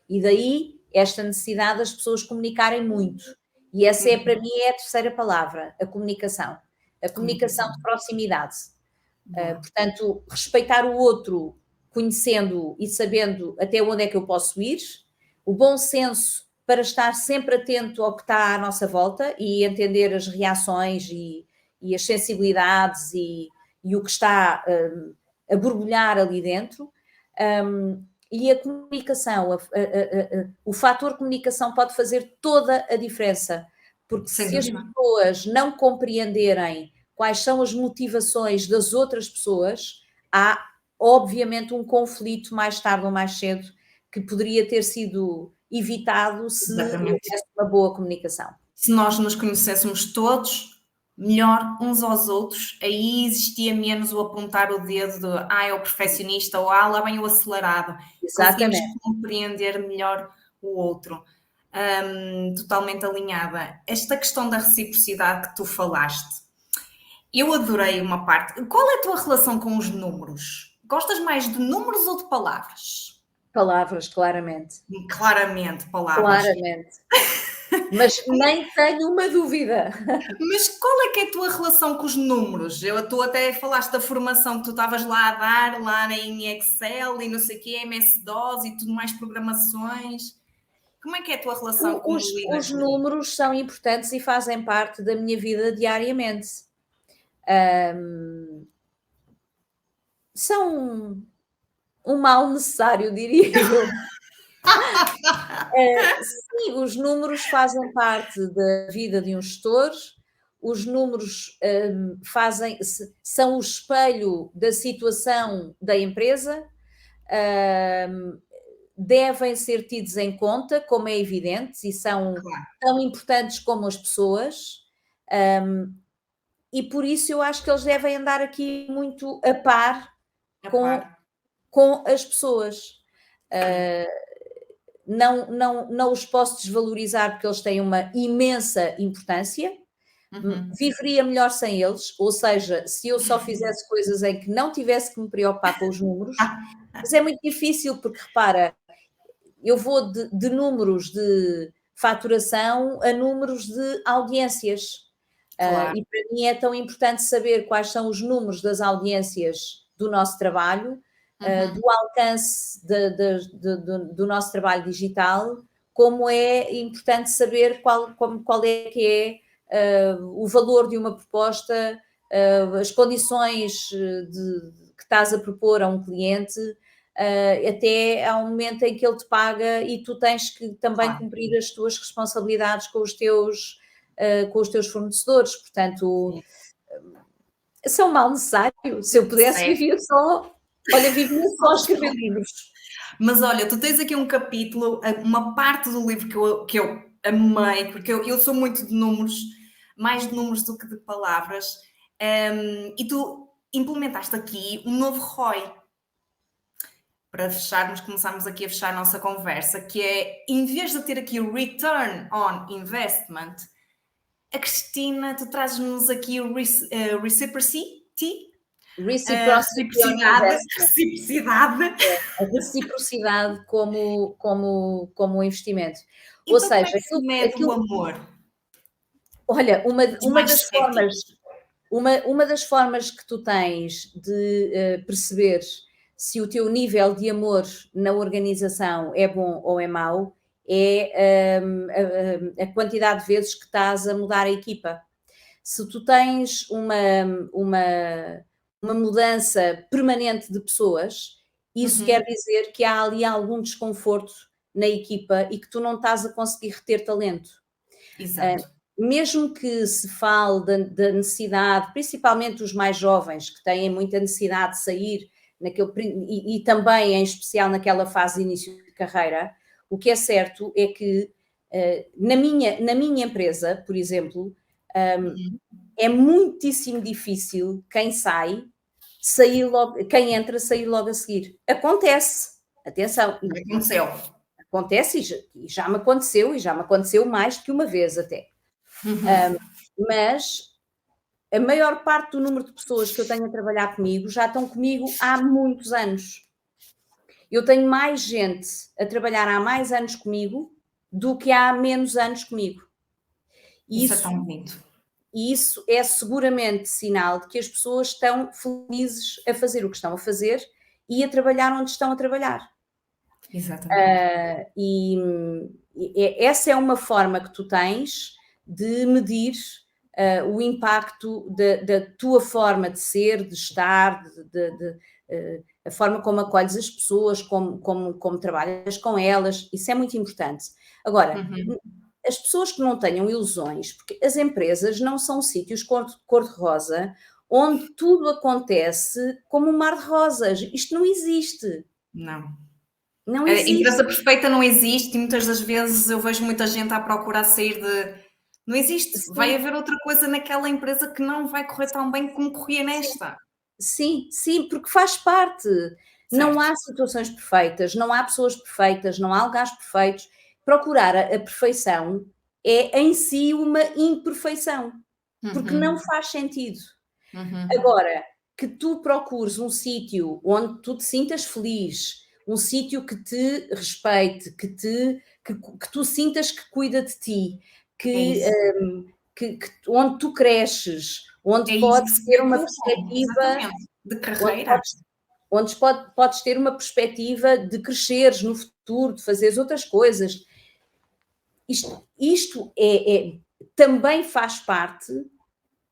E daí esta necessidade das pessoas comunicarem muito. E essa é, para
Uhum.
mim, é a terceira palavra, a comunicação. A comunicação
Comunicação.
de proximidade.
Boa.
Portanto, respeitar o outro, conhecendo e sabendo até onde é que eu posso ir, o bom senso para estar sempre atento ao que está à nossa volta e entender as reações e as sensibilidades e o que está a borbulhar ali dentro. E a comunicação, o fator comunicação pode fazer toda a diferença, porque
Sem
se as
dúvida.
pessoas não compreenderem quais são as motivações das outras pessoas, há obviamente um conflito mais tarde ou mais cedo que poderia ter sido evitado se
Exatamente.
houvesse uma boa comunicação.
Se nós nos conhecêssemos todos melhor uns aos outros, aí existia menos o apontar o dedo de é o perfeccionista ou lá vem o acelerado. Conseguimos
Exatamente.
compreender melhor o outro. Totalmente alinhada. Esta questão da reciprocidade que tu falaste, eu adorei uma parte. Qual é a tua relação com os números? Gostas mais de números ou de palavras?
Palavras, claramente.
Claramente, palavras.
Claramente. Mas nem tenho uma dúvida.
Mas qual é que é a tua relação com os números? Tu até falaste da formação que tu estavas lá a dar, lá em Excel e não sei o quê, MS-DOS e tudo mais programações. Como é que é a tua relação como líder
Os
com isso?
números são importantes e fazem parte da minha vida diariamente. São um mal necessário, diria eu. Sim, os números fazem parte da vida de um gestor, os números são o espelho da situação da empresa, hum, devem ser tidos em conta, como é evidente, e são
Claro,
tão importantes como as pessoas, e por isso eu acho que eles devem andar aqui muito a par
a
com,
par.
com as pessoas.
Sim.
Não os posso desvalorizar porque eles têm uma imensa importância.
Uhum.
Viveria melhor sem eles, ou seja, se eu só fizesse coisas em que não tivesse que me preocupar com os números, mas é muito difícil, porque repara, eu vou de números de faturação a números de audiências.
Claro.
E para mim é tão importante saber quais são os números das audiências do nosso trabalho,
Uhum.
do alcance do nosso trabalho digital, como é importante saber qual é que é o valor de uma proposta, as condições que estás a propor a um cliente, até ao momento em que ele te paga e tu tens que também
Claro.
cumprir as tuas responsabilidades com os teus fornecedores. Portanto,
Sim.
isso é um mal necessário. Se eu pudesse,
Certo.
vivia só a escrever livros.
Mas olha, tu tens aqui um capítulo, uma parte do livro que eu amei, porque eu sou muito de números, mais de números do que de palavras, e tu implementaste aqui um novo ROI, para fecharmos, começarmos aqui a fechar a nossa conversa, que é, em vez de ter aqui o Return on Investment, a Cristina, tu trazes-nos aqui o Reciprocity,
Reciprocity on
reciprocidade,
investment.
reciprocidade.
A reciprocidade como investimento. Ou
Então, como é
seja,
que se mede o amor?
olha,
Os mais céticos.
uma das formas que tu tens de perceber se o teu nível de amor na organização é bom ou é mau é a quantidade de vezes que estás a mudar a equipa. Se tu tens uma mudança permanente de pessoas, isso quer
Uhum,
dizer que há ali algum desconforto na equipa e que tu não estás a conseguir reter talento.
exato.
Mesmo que se fale da necessidade, principalmente os mais jovens, que têm muita necessidade de sair, e também, em especial, naquela fase de início de carreira, o que é certo é que na minha empresa, por exemplo,
Uhum.
é muitíssimo difícil quem entra sair logo a seguir. Acontece, atenção,
Aconteceu.
acontece e já me aconteceu mais do que uma vez até.
Uhum.
Mas a maior parte do número de pessoas que eu tenho a trabalhar comigo já estão comigo há muitos anos. Eu tenho mais gente a trabalhar há mais anos comigo do que há menos anos comigo. E
Isso é
isso,
tão bonito.
e isso é seguramente sinal de que as pessoas estão felizes a fazer o que estão a fazer e a trabalhar onde estão a trabalhar.
Exatamente.
Essa é uma forma que tu tens de medir o impacto da tua forma de ser, de estar, a forma como acolhes as pessoas, como trabalhas com elas, isso é muito importante. Agora,
Uhum.
as pessoas que não tenham ilusões, porque as empresas não são sítios cor-de-rosa, onde tudo acontece como um mar de rosas. Isto não existe.
Não.
Não
A
existe.
empresa perfeita não existe e muitas das vezes eu vejo muita gente à procura a sair de. Não existe. Vai
Sim,
haver outra coisa naquela empresa que não vai correr tão bem como corria
sim.
nesta.
Sim, sim, porque faz parte. Não
Certo.
há situações perfeitas, não há pessoas perfeitas, não há lugares perfeitos. Procurar a perfeição é em si uma imperfeição, porque não
Uhum.
faz sentido.
Uhum.
Agora, que tu procures um sítio onde tu te sintas feliz, um sítio que te respeite, que tu sintas que cuida de ti,
É
que,
isso.
onde tu cresces, onde
É isso que
podes
se
ter uma
preocupam.
perspectiva
Exatamente. De
onde
carreira.
podes ter uma perspectiva de cresceres no futuro, de fazeres outras coisas. Isto também faz parte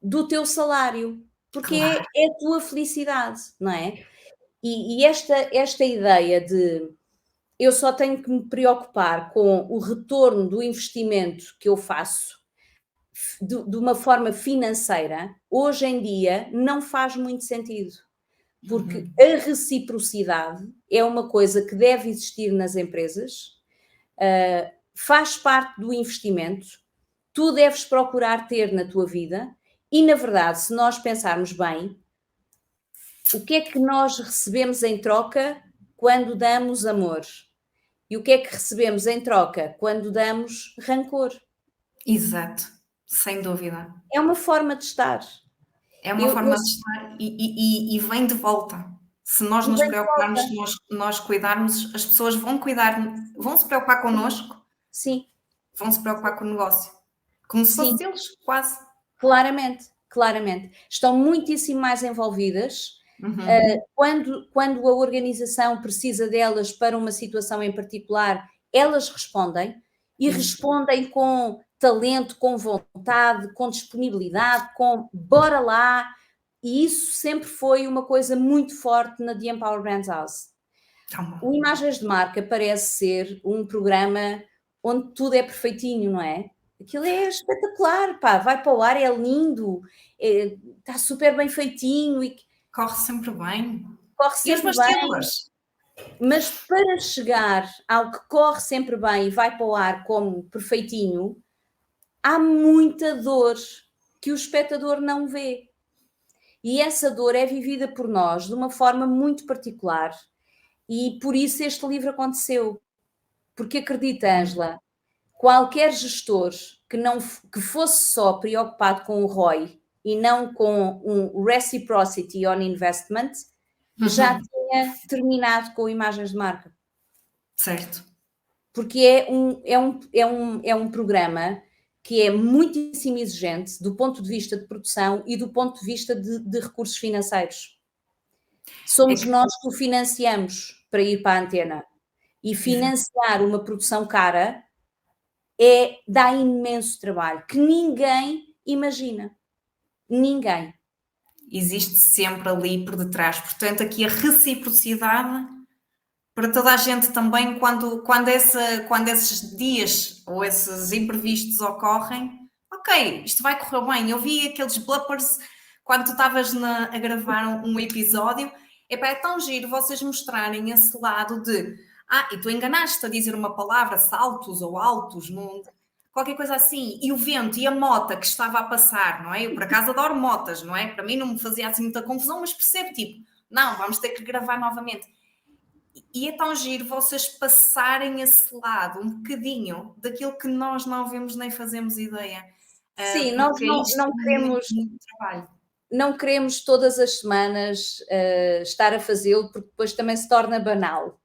do teu salário, porque
Claro.
é a tua felicidade, não é? E esta ideia de eu só tenho que me preocupar com o retorno do investimento que eu faço de uma forma financeira, hoje em dia não faz muito sentido, porque a reciprocidade é uma coisa que deve existir nas empresas, faz parte do investimento, tu deves procurar ter na tua vida e, na verdade, se nós pensarmos bem, o que é que nós recebemos em troca quando damos amor? E o que é que recebemos em troca quando damos rancor?
Exato, sem dúvida.
É uma forma de estar.
É uma
Eu, eu,
forma de estar e vem de volta. Se nós
e
nos
bem de
preocuparmos,
volta.
se nós cuidarmos, as pessoas vão cuidar, vão se preocupar connosco,
Sim,
vão se preocupar com o negócio. Como se fosse
sim,
deles, quase.
claramente, claramente. Estão muitíssimo mais envolvidas.
Uhum.
Quando a organização precisa delas para uma situação em particular, elas respondem e
Isso.
respondem com talento, com vontade, com disponibilidade, com bora lá. E isso sempre foi uma coisa muito forte na The Empower Brands House.
Tá bom.
O Imagens de Marca parece ser um programa onde tudo é perfeitinho, não é? Aquilo é espetacular, pá, vai para o ar, é lindo, está super bem feitinho e
Corre sempre bem.
corre
E os
sempre
meus
bem,
telas?
mas para chegar ao que corre sempre bem e vai para o ar como perfeitinho, há muita dor que o espectador não vê. E essa dor é vivida por nós de uma forma muito particular. E por isso este livro aconteceu. Porque acredita, Ângela, qualquer gestor que fosse só preocupado com o ROI e não com um reciprocity on investment, já tinha terminado com imagens de marca.
Certo.
Porque é um programa que é muitíssimo exigente do ponto de vista de produção e do ponto de vista de recursos financeiros. Somos nós que o financiamos para ir para a antena. E financiar uma produção cara dá imenso trabalho, que ninguém imagina. Ninguém.
Existe sempre ali por detrás. Portanto, aqui a reciprocidade para toda a gente também, quando esses dias ou esses imprevistos ocorrem, ok, isto vai correr bem. Eu vi aqueles bloopers quando tu estavas a gravar um episódio. Epá, é tão giro vocês mostrarem esse lado de e tu enganaste a dizer uma palavra, saltos ou altos, qualquer coisa assim, e o vento e a mota que estava a passar, não é? Eu por acaso adoro motas, não é? Para mim não me fazia assim muita confusão, mas percebo, tipo, não, vamos ter que gravar novamente. E é tão giro vocês passarem esse lado, um bocadinho, daquilo que nós não vemos nem fazemos ideia.
Sim, nós
Porque isto
não
é muito,
queremos,
muito trabalho.
não queremos todas as semanas estar a fazê-lo, porque depois também se torna banal.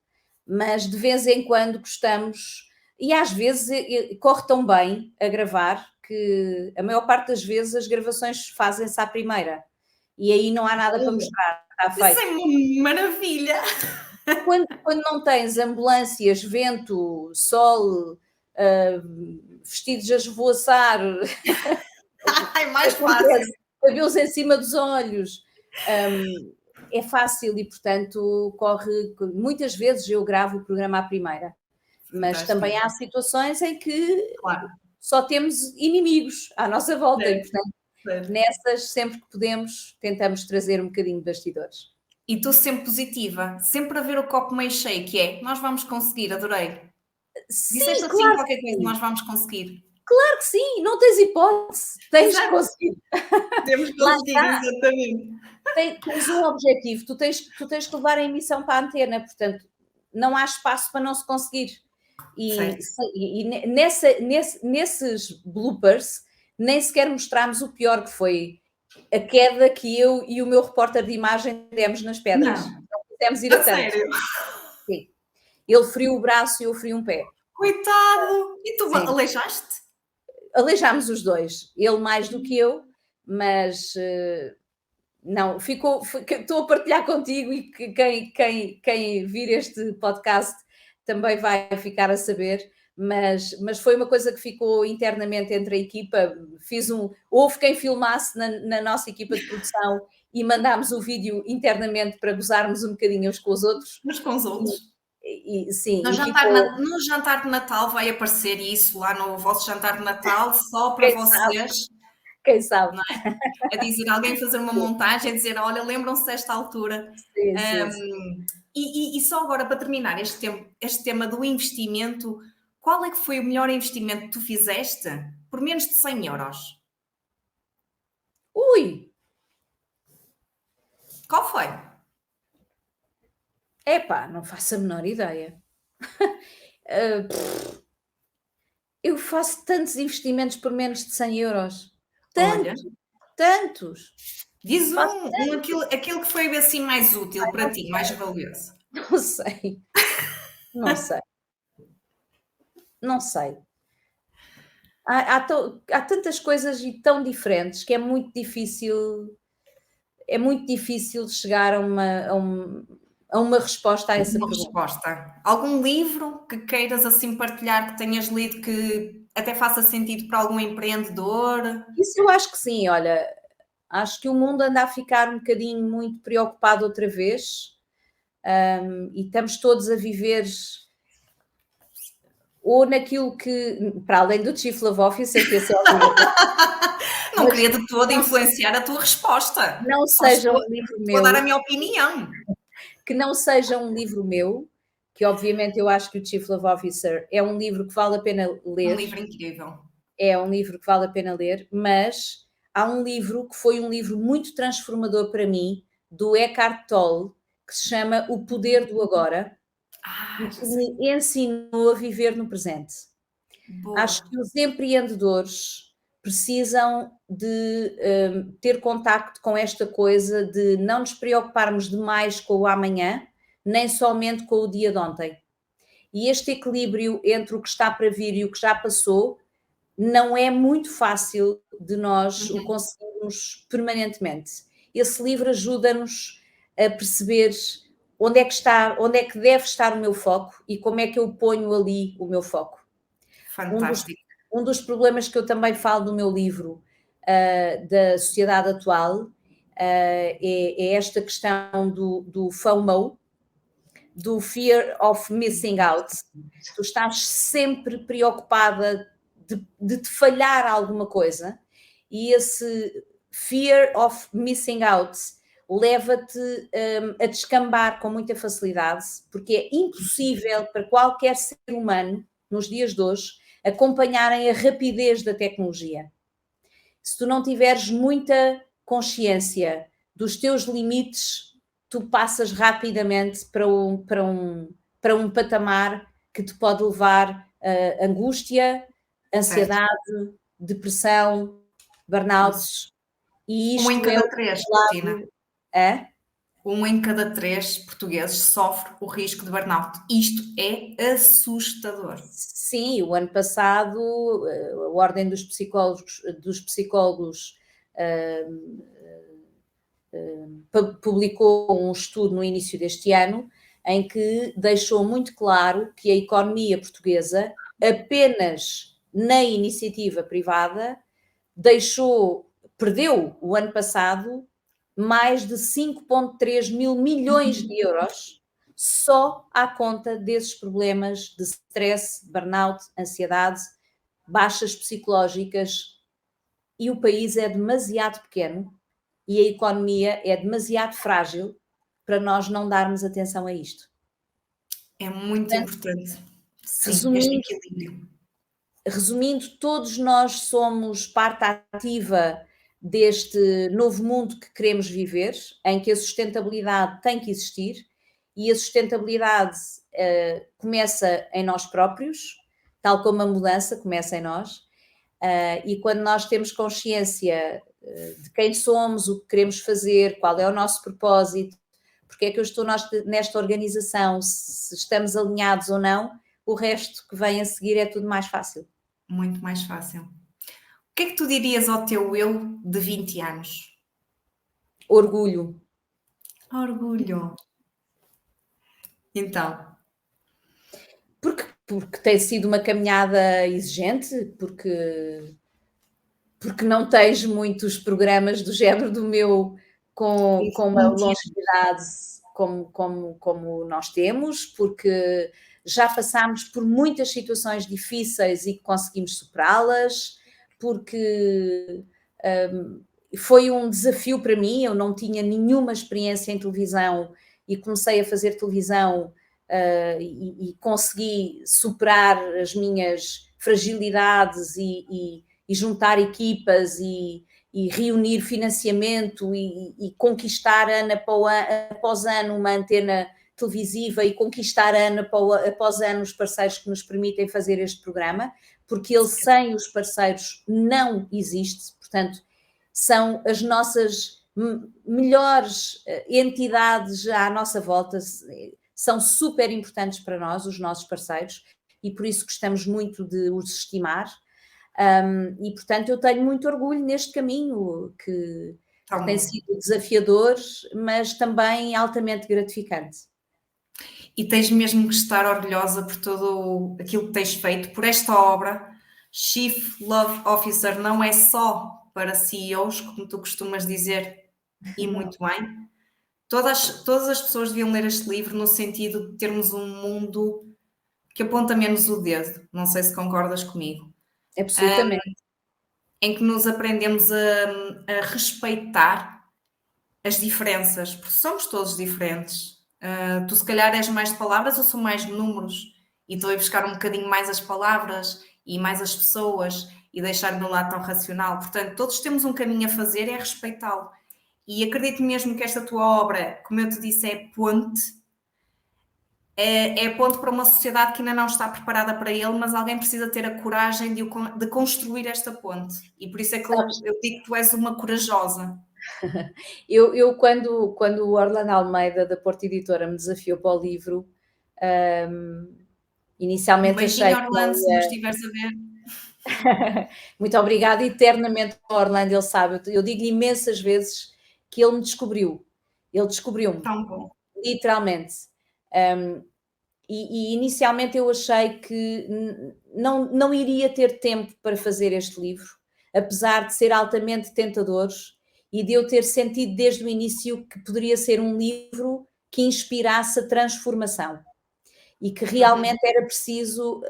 Mas de vez em quando gostamos, e às vezes corre tão bem a gravar que a maior parte das vezes as gravações fazem-se à primeira. E aí não há nada para mostrar, está
Isso
feito.
é uma maravilha!
Quando não tens ambulâncias, vento, sol, vestidos a esvoaçar,
É mais fácil.
cabelos em cima dos olhos, é fácil e, portanto, muitas vezes eu gravo o programa à primeira, mas
Fantástico.
também há situações em que
Claro.
só temos inimigos à nossa volta e, portanto,
Certo.
nessas, sempre que podemos, tentamos trazer um bocadinho de bastidores.
E estou sempre positiva, sempre a ver o copo meio cheio, que é, nós vamos conseguir, adorei. Disseste
Sim,
assim
claro
qualquer
que
coisa,
sim.
nós vamos conseguir.
Claro que sim, não tens hipótese, tens que
Exato.
conseguir.
Temos que
Lá
conseguir,
está,
exatamente.
tens um objetivo, tu tens que levar a emissão para a antena, portanto, não há espaço para não se conseguir. E nesses bloopers, nem sequer mostramos o pior que foi a queda que eu e o meu repórter de imagem demos nas pedras. Não quisemos ir a tanto.
Sério?
Sim. Ele feriu o braço e eu feri um pé.
Coitado! E tu
Sim.
aleijaste?
Aleijámos os dois, ele mais do que eu, mas não, estou a partilhar contigo e que quem vir este podcast também vai ficar a saber, mas foi uma coisa que ficou internamente entre a equipa, houve quem filmasse na nossa equipa de produção e mandámos o vídeo internamente para gozarmos um bocadinho uns com os outros.
Uns com os outros.
Sim,
No
e
jantar,
ficou,
no jantar de Natal vai aparecer isso lá no vosso jantar de Natal, só para
quem sabe,
vocês,
quem sabe.
a dizer, alguém fazer uma montagem, a dizer, olha, lembram-se desta altura.
Sim, sim, sim.
E só agora para terminar este tema do investimento, qual é que foi o melhor investimento que tu fizeste por menos de 100 euros?
Ui,
Qual foi?
epá, não faço a menor ideia. Eu faço tantos investimentos por menos de 100 euros.
Olha,
Tantos, tantos.
diz
Faço,
aquilo que foi assim mais útil para
não
ti, mais
sei,
valioso.
não sei, não sei, não sei. Há tantas coisas e tão diferentes que é muito difícil chegar a uma resposta a essa
Uma
pergunta.
resposta. Algum livro que queiras assim partilhar, que tenhas lido que até faça sentido para algum empreendedor?
Isso eu acho que sim, olha, acho que o mundo anda a ficar um bocadinho muito preocupado outra vez, e estamos todos a viver ou naquilo que, para além do Chief Love Officer, que esse é o livro,
Não
mas
queria de todo influenciar a tua resposta.
não
Só
seja um livro
estou a dar a
meu,
minha opinião.
que não seja um livro meu, que obviamente eu acho que o Chief Love Officer é um livro que vale a pena
Um
ler,
livro incrível.
é um livro que vale a pena ler, mas há um livro que foi um livro muito transformador para mim, do Eckhart Tolle, que se chama O Poder do Agora, e
Ah, já
que
sei.
me ensinou a viver no presente. Acho
Boa.
que os empreendedores precisam de ter contacto com esta coisa de não nos preocuparmos demais com o amanhã, nem somente com o dia de ontem. E este equilíbrio entre o que está para vir e o que já passou não é muito fácil de nós o
Uhum.
conseguirmos permanentemente. Esse livro ajuda-nos a perceber onde é que está, onde é que deve estar o meu foco e como é que eu ponho ali o meu foco. Um dos,
Fantástico.
um dos problemas que eu também falo no meu livro, da sociedade atual, é esta questão do FOMO, do Fear of Missing Out. Tu estás sempre preocupada de te falhar alguma coisa e esse Fear of Missing Out leva-te a descambar com muita facilidade, porque é impossível para qualquer ser humano, nos dias de hoje, acompanharem a rapidez da tecnologia. Se tu não tiveres muita consciência dos teus limites, tu passas rapidamente para um patamar que te pode levar a angústia,
Certo.
ansiedade, depressão,
Isso.
burnouts, e
Um em
isto é
cada
o
três, Cristina.
lado. É?
Um em cada três portugueses sofre o risco de burnout. Isto é assustador.
Sim, o ano passado a Ordem dos Psicólogos publicou um estudo no início deste ano em que deixou muito claro que a economia portuguesa, apenas na iniciativa privada, perdeu o ano passado mais de 5,3 mil milhões de euros só à conta desses problemas de stress, burnout, ansiedade, baixas psicológicas, e o país é demasiado pequeno e a economia é demasiado frágil para nós não darmos atenção a isto.
É muito
Portanto,
importante. Sim, este
resumindo,
equilíbrio.
resumindo, todos nós somos parte ativa deste novo mundo que queremos viver, em que a sustentabilidade tem que existir, e a sustentabilidade começa em nós próprios, tal como a mudança começa em nós, e quando nós temos consciência de quem somos, o que queremos fazer, qual é o nosso propósito, porque é que eu estou nesta organização, se estamos alinhados ou não, o resto que vem a seguir é tudo mais fácil.
Muito mais fácil. O que é que tu dirias ao teu eu de 20 anos?
Orgulho.
Orgulho. Então,
Porque tem sido uma caminhada exigente, porque não tens muitos programas do género do meu com uma longevidade como nós temos, porque já passámos por muitas situações difíceis e conseguimos superá-las, porque foi um desafio para mim, eu não tinha nenhuma experiência em televisão e comecei a fazer televisão e consegui superar as minhas fragilidades e juntar equipas e reunir financiamento e conquistar ano após ano uma antena televisiva e conquistar ano após ano os parceiros que nos permitem fazer este programa, porque ele sem os parceiros não existe, portanto, são as nossas melhores entidades à nossa volta, são super importantes para nós, os nossos parceiros, e por isso gostamos muito de os estimar. E, portanto, eu tenho muito orgulho neste caminho, que tem sido desafiador, mas também altamente gratificante.
E tens mesmo que estar orgulhosa por tudo aquilo que tens feito, por esta obra. Chief Love Officer não é só para CEOs, como tu costumas dizer, e muito bem. Todas as pessoas deviam ler este livro no sentido de termos um mundo que aponta menos o dedo. Não sei se concordas comigo.
Absolutamente.
Em que nos aprendemos a respeitar as diferenças, porque somos todos diferentes. Tu se calhar és mais de palavras, eu sou mais de números, e estou a buscar um bocadinho mais as palavras e mais as pessoas e deixar o meu lado tão racional. Portanto, todos temos um caminho a fazer, é respeitá-lo. E acredito mesmo que esta tua obra, como eu te disse, é ponte. É ponto para uma sociedade que ainda não está preparada para ele, mas alguém precisa ter a coragem de construir esta ponte. E por isso é que eu digo que tu és uma corajosa.
Eu quando o Orlando Almeida, da Porta Editora, me desafiou para o livro, inicialmente
beijinho,
achei
Orlando, se nos estiveres a ver.
Muito obrigada eternamente ao Orlando, ele sabe, eu digo-lhe imensas vezes que ele me descobriu. Ele descobriu-me.
Tão bom.
Literalmente. E inicialmente eu achei que não iria ter tempo para fazer este livro, apesar de ser altamente tentador e de eu ter sentido desde o início que poderia ser um livro que inspirasse a transformação e que realmente era preciso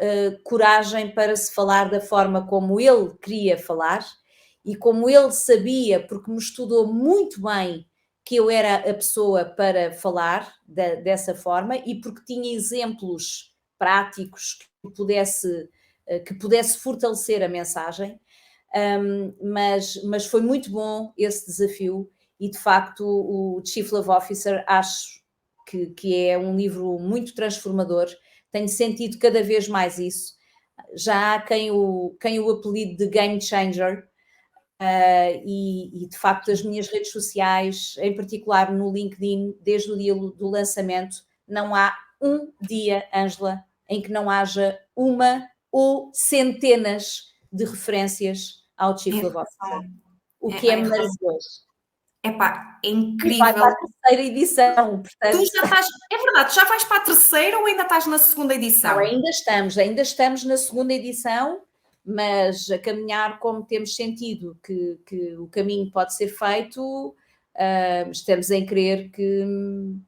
coragem para se falar da forma como ele queria falar e como ele sabia, porque me estudou muito bem, que eu era a pessoa para falar dessa forma e porque tinha exemplos práticos que pudesse fortalecer a mensagem, mas foi muito bom esse desafio e, de facto, o Chief Love Officer acho que é um livro muito transformador, tenho sentido cada vez mais isso. Já há quem o apelide de Game Changer, e de facto as minhas redes sociais, em particular no LinkedIn, desde o dia do lançamento, não há um dia, Ângela, em que não haja uma ou centenas de referências ao Chief Love Officer, o que é maravilhoso.
Epá, é incrível.
E vai para a terceira edição, portanto...
Tu já estás, é verdade, já vais para a terceira ou ainda estás na segunda edição?
Não, ainda estamos na segunda edição, mas a caminhar como temos sentido que o caminho pode ser feito, estamos em crer que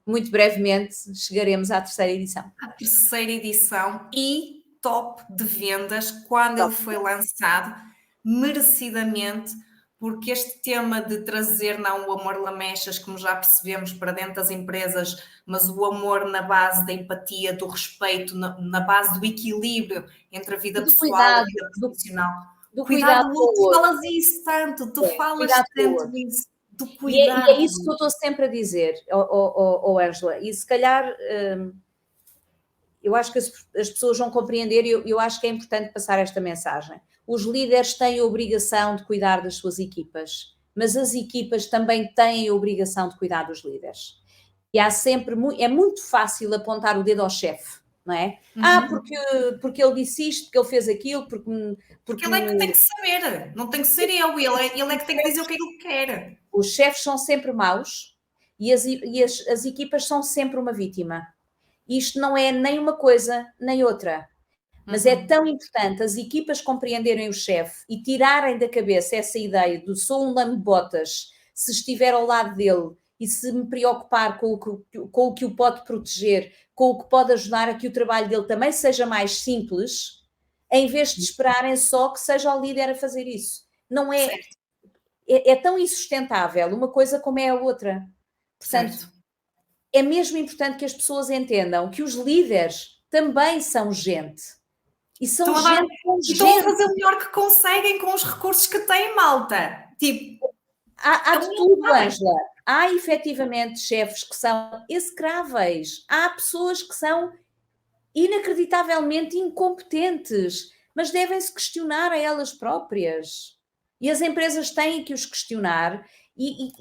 muito brevemente chegaremos à terceira edição.
A terceira edição e top de vendas quando ele foi lançado, merecidamente, porque este tema de trazer não o amor lamechas, como já percebemos, para dentro das empresas, mas o amor na base da empatia, do respeito, na base do equilíbrio entre a vida pessoal e a vida profissional.
Do cuidado do outro.
Tu falas isso tanto, tu falas tanto disso. Do cuidado.
E é isso que eu estou sempre a dizer, Ângela, e se calhar eu acho que as pessoas vão compreender, eu acho que é importante passar esta mensagem. Os líderes têm a obrigação de cuidar das suas equipas, mas as equipas também têm a obrigação de cuidar dos líderes. E é muito fácil apontar o dedo ao chefe, não é? Porque ele disse isto, porque ele fez aquilo, porque
ele é que tem que saber, não tem que ser eu, ele é que tem que dizer o que ele quer.
Os chefes são sempre maus e as equipas são sempre uma vítima. Isto não é nem uma coisa nem outra. Mas é tão importante as equipas compreenderem o chefe e tirarem da cabeça essa ideia de sou um lambe-botas se estiver ao lado dele e se me preocupar com o que o pode proteger, com o que pode ajudar a que o trabalho dele também seja mais simples, em vez de esperarem só que seja o líder a fazer isso. Não é,
Certo,
é tão insustentável uma coisa como é a outra. Portanto,
certo.
é mesmo importante que as pessoas entendam que os líderes também são gente. E são
Estão a dar,
gente com
e estão a
gente.
fazer o melhor que conseguem com os recursos que têm, malta. Tipo,
Há
é
de
o melhor que
tudo,
sabem.
Ângela. Há efetivamente chefes que são execráveis. Há pessoas que são inacreditavelmente incompetentes, mas devem-se questionar a elas próprias. E as empresas têm que os questionar e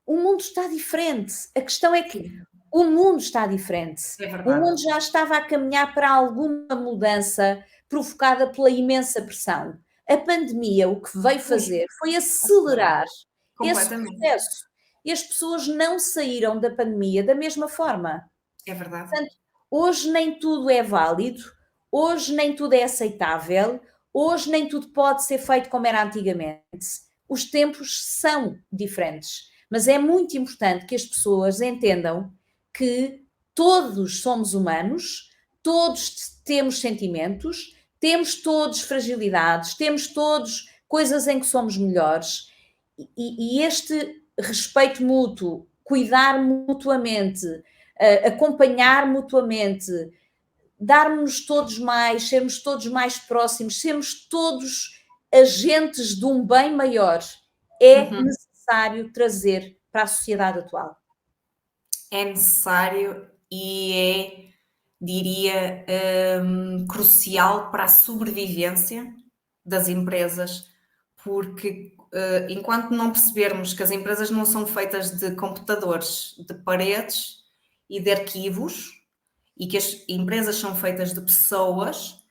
o mundo está diferente. A questão é que o mundo está diferente.
É
O
verdade.
mundo já estava a caminhar para alguma mudança provocada pela imensa pressão. A pandemia, o que veio fazer foi acelerar esse
Completamente.
processo. E as pessoas não saíram da pandemia da mesma forma.
É verdade.
Portanto, hoje nem tudo é válido, hoje nem tudo é aceitável, hoje nem tudo pode ser feito como era antigamente. Os tempos são diferentes, mas é muito importante que as pessoas entendam que todos somos humanos, todos temos sentimentos, temos todos fragilidades, temos todos coisas em que somos melhores e este respeito mútuo, cuidar mutuamente, acompanhar mutuamente, darmos todos mais, sermos todos mais próximos, sermos todos agentes de um bem maior, é necessário trazer para a sociedade atual.
É necessário e é, diria, crucial para a sobrevivência das empresas, porque enquanto não percebermos que as empresas não são feitas de computadores, de paredes e de arquivos, e que as empresas são feitas de pessoas.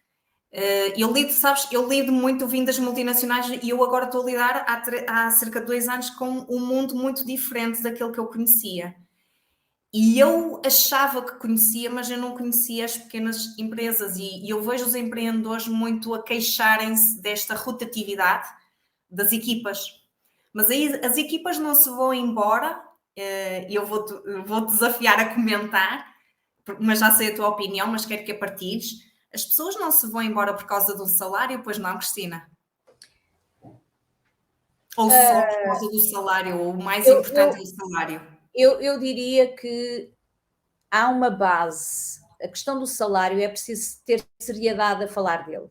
Eu lido, sabes, eu lido muito vindo das multinacionais e eu agora estou a lidar há cerca de 2 anos com um mundo muito diferente daquele que eu conhecia. E eu achava que conhecia, mas eu não conhecia as pequenas empresas e eu vejo os empreendedores muito a queixarem-se desta rotatividade das equipas. Mas aí as equipas não se vão embora, eu vou-te desafiar a comentar, mas já sei a tua opinião, mas quero que a partilhes. As pessoas não se vão embora por causa do salário, pois não, Cristina? Ou só por causa do salário, ou o mais
Eu,
importante é
eu,
o salário?
eu diria que há uma base. A questão do salário é preciso ter seriedade a falar dele.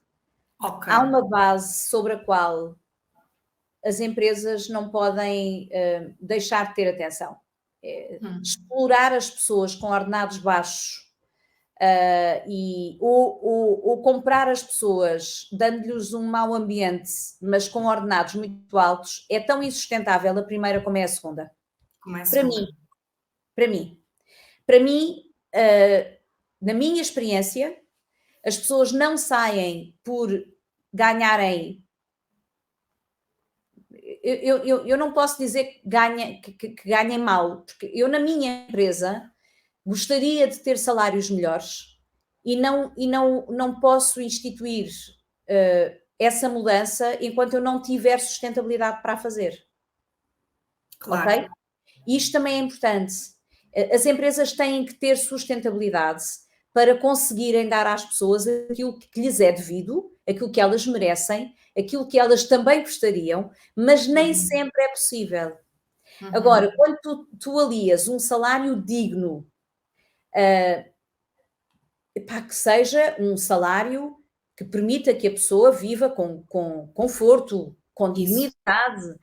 Ok.
Há uma base sobre a qual as empresas não podem deixar de ter atenção. Explorar as pessoas com ordenados baixos ou comprar as pessoas dando-lhes um mau ambiente, mas com ordenados muito altos, é tão insustentável a primeira como é a segunda.
Começa
Para mim, para mim. Para mim, na minha experiência, as pessoas não saem por ganharem. Eu não posso dizer que ganhem mal, porque eu, na minha empresa, gostaria de ter salários melhores e não posso instituir essa mudança enquanto eu não tiver sustentabilidade para a fazer.
claro.
Ok? E isto também é importante. As empresas têm que ter sustentabilidade para conseguirem dar às pessoas aquilo que lhes é devido, aquilo que elas merecem, aquilo que elas também gostariam, mas nem sempre é possível. Agora, quando tu alias um salário digno, que seja um salário que permita que a pessoa viva com conforto, com dignidade,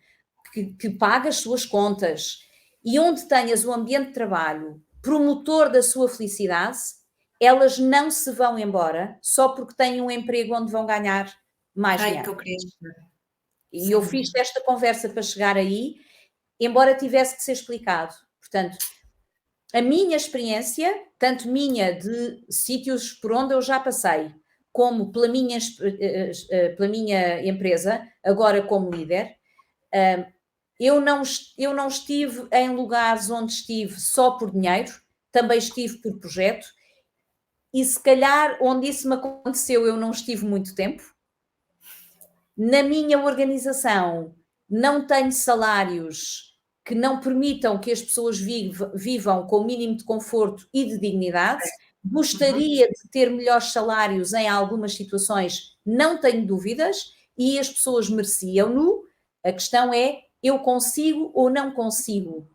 que pague as suas contas, e onde tenhas o ambiente de trabalho promotor da sua felicidade, elas não se vão embora só porque têm um emprego onde vão ganhar mais
Ai,
dinheiro.
que eu queria chegar.
E eu fiz esta conversa para chegar aí, embora tivesse que ser explicado. Portanto, a minha experiência, tanto minha de sítios por onde eu já passei, como pela minha empresa, agora como líder, eu não estive em lugares onde estive só por dinheiro, também estive por projeto, e se calhar onde isso me aconteceu eu não estive muito tempo. Na minha organização não tenho salários que não permitam que as pessoas vivam com o mínimo de conforto e de dignidade. Gostaria de ter melhores salários em algumas situações, não tenho dúvidas, e as pessoas mereciam-no. A questão é, eu consigo ou não consigo?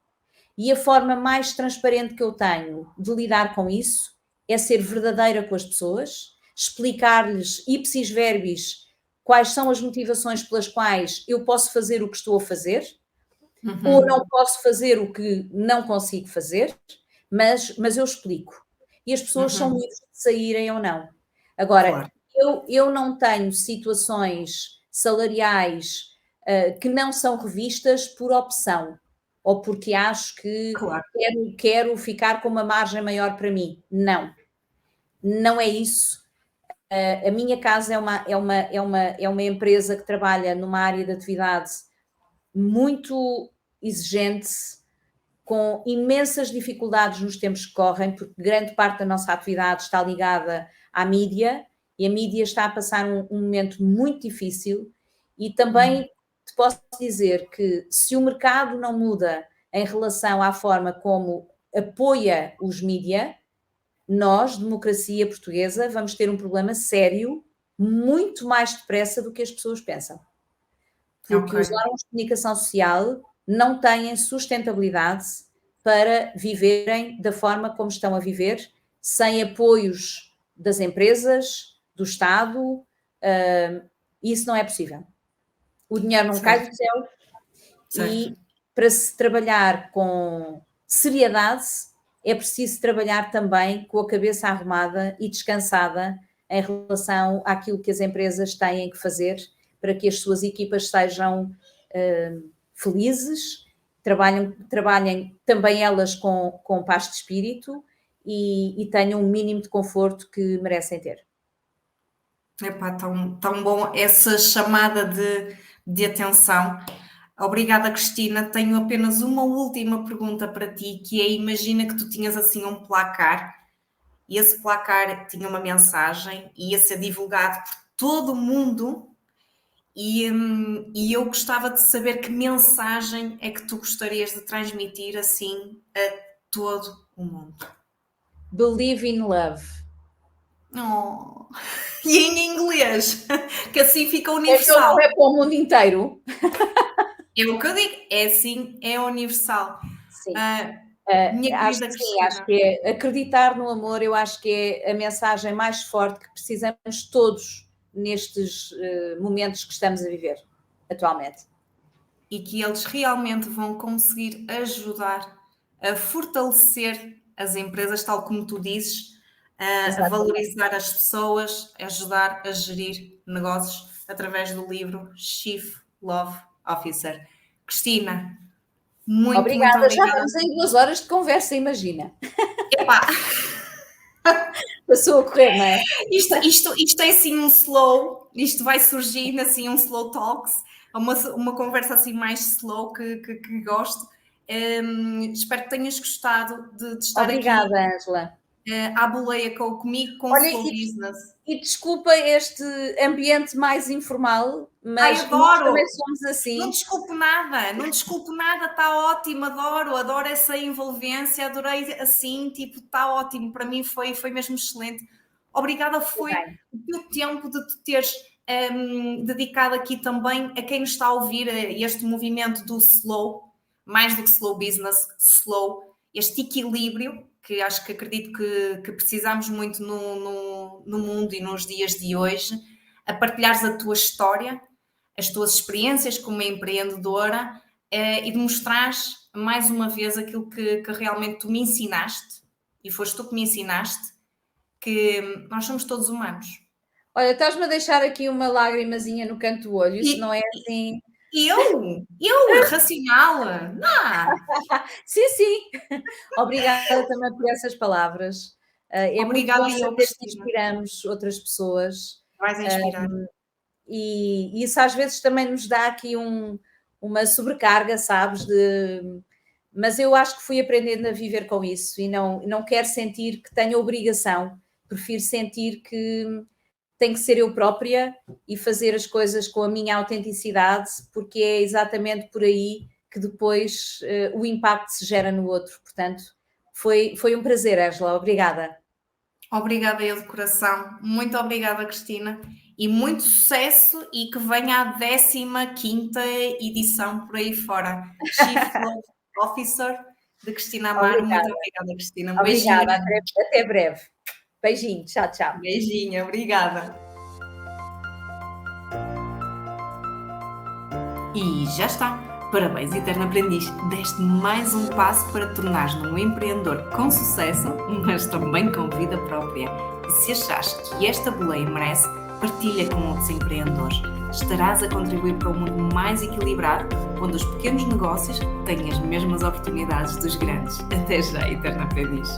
E a forma mais transparente que eu tenho de lidar com isso é ser verdadeira com as pessoas, explicar-lhes ipsis verbis quais são as motivações pelas quais eu posso fazer o que estou a fazer, ou não posso fazer o que não consigo fazer, mas eu explico. E as pessoas são livres de saírem ou não. Agora,
Claro.
eu não tenho situações salariais que não são revistas por opção, ou porque acho que
Claro.
quero ficar com uma margem maior para mim. Não, não é isso. A minha casa é uma empresa que trabalha numa área de atividade muito exigente, com imensas dificuldades nos tempos que correm, porque grande parte da nossa atividade está ligada à mídia, e a mídia está a passar um momento muito difícil, e também te posso dizer que se o mercado não muda em relação à forma como apoia os mídia, nós, democracia portuguesa, vamos ter um problema sério, muito mais depressa do que as pessoas pensam. Porque os órgãos de comunicação social não têm sustentabilidade para viverem da forma como estão a viver, sem apoios das empresas, do Estado, isso não é possível. O dinheiro não cai do céu e para se trabalhar com seriedade é preciso trabalhar também com a cabeça arrumada e descansada em relação àquilo que as empresas têm que fazer para que as suas equipas sejam felizes, trabalhem também elas com paz de espírito e tenham o mínimo de conforto que merecem ter.
Epá, tão bom essa chamada de atenção. Obrigada, Cristina. Tenho apenas uma última pergunta para ti, que é, imagina que tu tinhas assim um placar, e esse placar tinha uma mensagem, e ia ser divulgado por todo o mundo, e eu gostava de saber que mensagem é que tu gostarias de transmitir assim a todo o mundo.
Believe in love.
Oh. E em inglês, que assim fica
É que ele
universal.
não é para o mundo inteiro.
É o que eu digo, é assim, é universal.
Sim.
Minha
Acho
querida
que sim, acho
Cristina,
que é acreditar no amor, eu acho que é a mensagem mais forte que precisamos todos nestes momentos que estamos a viver atualmente.
e que eles realmente vão conseguir ajudar a fortalecer as empresas, tal como tu dizes, a
Exatamente.
valorizar as pessoas, a ajudar a gerir negócios através do livro Chief Love Officer. Cristina, muito, muito
Obrigada, já
obrigada.
vamos em 2 horas de conversa, imagina.
Epá,
Passou a correr, não é?
isto é assim um slow, isto vai surgindo assim um slow talks, uma conversa assim mais slow que gosto. Espero que tenhas gostado de estar aqui
Obrigada, Ângela.
à boleia comigo com
Olha,
Slow Business.
e desculpa este ambiente mais informal,
Ai,
mas nós também
adoro!
somos
Não
assim.
desculpo nada, não desculpo nada, está ótimo, adoro essa envolvência, adorei assim, tipo, está ótimo, para mim foi mesmo excelente. Obrigada, foi
Bem,
o teu tempo de te teres dedicado aqui também a quem nos está a ouvir este movimento do slow, mais do que slow business, slow, este equilíbrio, que acho que acredito que precisamos muito no mundo e nos dias de hoje, a partilhares a tua história, as tuas experiências como empreendedora e de mostrares mais uma vez aquilo que realmente tu me ensinaste, e foste tu que me ensinaste, que nós somos todos humanos.
olha, estás-me a deixar aqui uma lagrimazinha no canto do olho, isso não
E,
é assim.
eu, irracional, não,
Sim, sim. Obrigada também por essas palavras. É muito bom
obrigada eu,
saber que
Cristina,
inspiramos outras pessoas,
vais a inspirar.
e isso às vezes também nos dá aqui uma sobrecarga, sabes? Mas eu acho que fui aprendendo a viver com isso e não quero sentir que tenho obrigação, prefiro sentir que tenho que ser eu própria e fazer as coisas com a minha autenticidade, porque é exatamente por aí que depois o impacto se gera no outro. Portanto, foi um prazer, Ângela. Obrigada.
Obrigada eu de coração. Muito obrigada, Cristina. E muito sucesso e que venha a 15ª edição por aí fora. Chief Love Officer de Cristina Amaro.
Obrigada.
Muito obrigada, Cristina. Um beijinho.
Obrigada. Até breve. Beijinho. Tchau, tchau.
Beijinho. Obrigada. E já está. Parabéns, eterno aprendiz. Deste mais um passo para te tornares um empreendedor com sucesso, mas também com vida própria. E se achares que esta boleia merece, partilha com outros empreendedores. Estarás a contribuir para um mundo mais equilibrado, onde os pequenos negócios têm as mesmas oportunidades dos grandes. Até já, eterno aprendiz.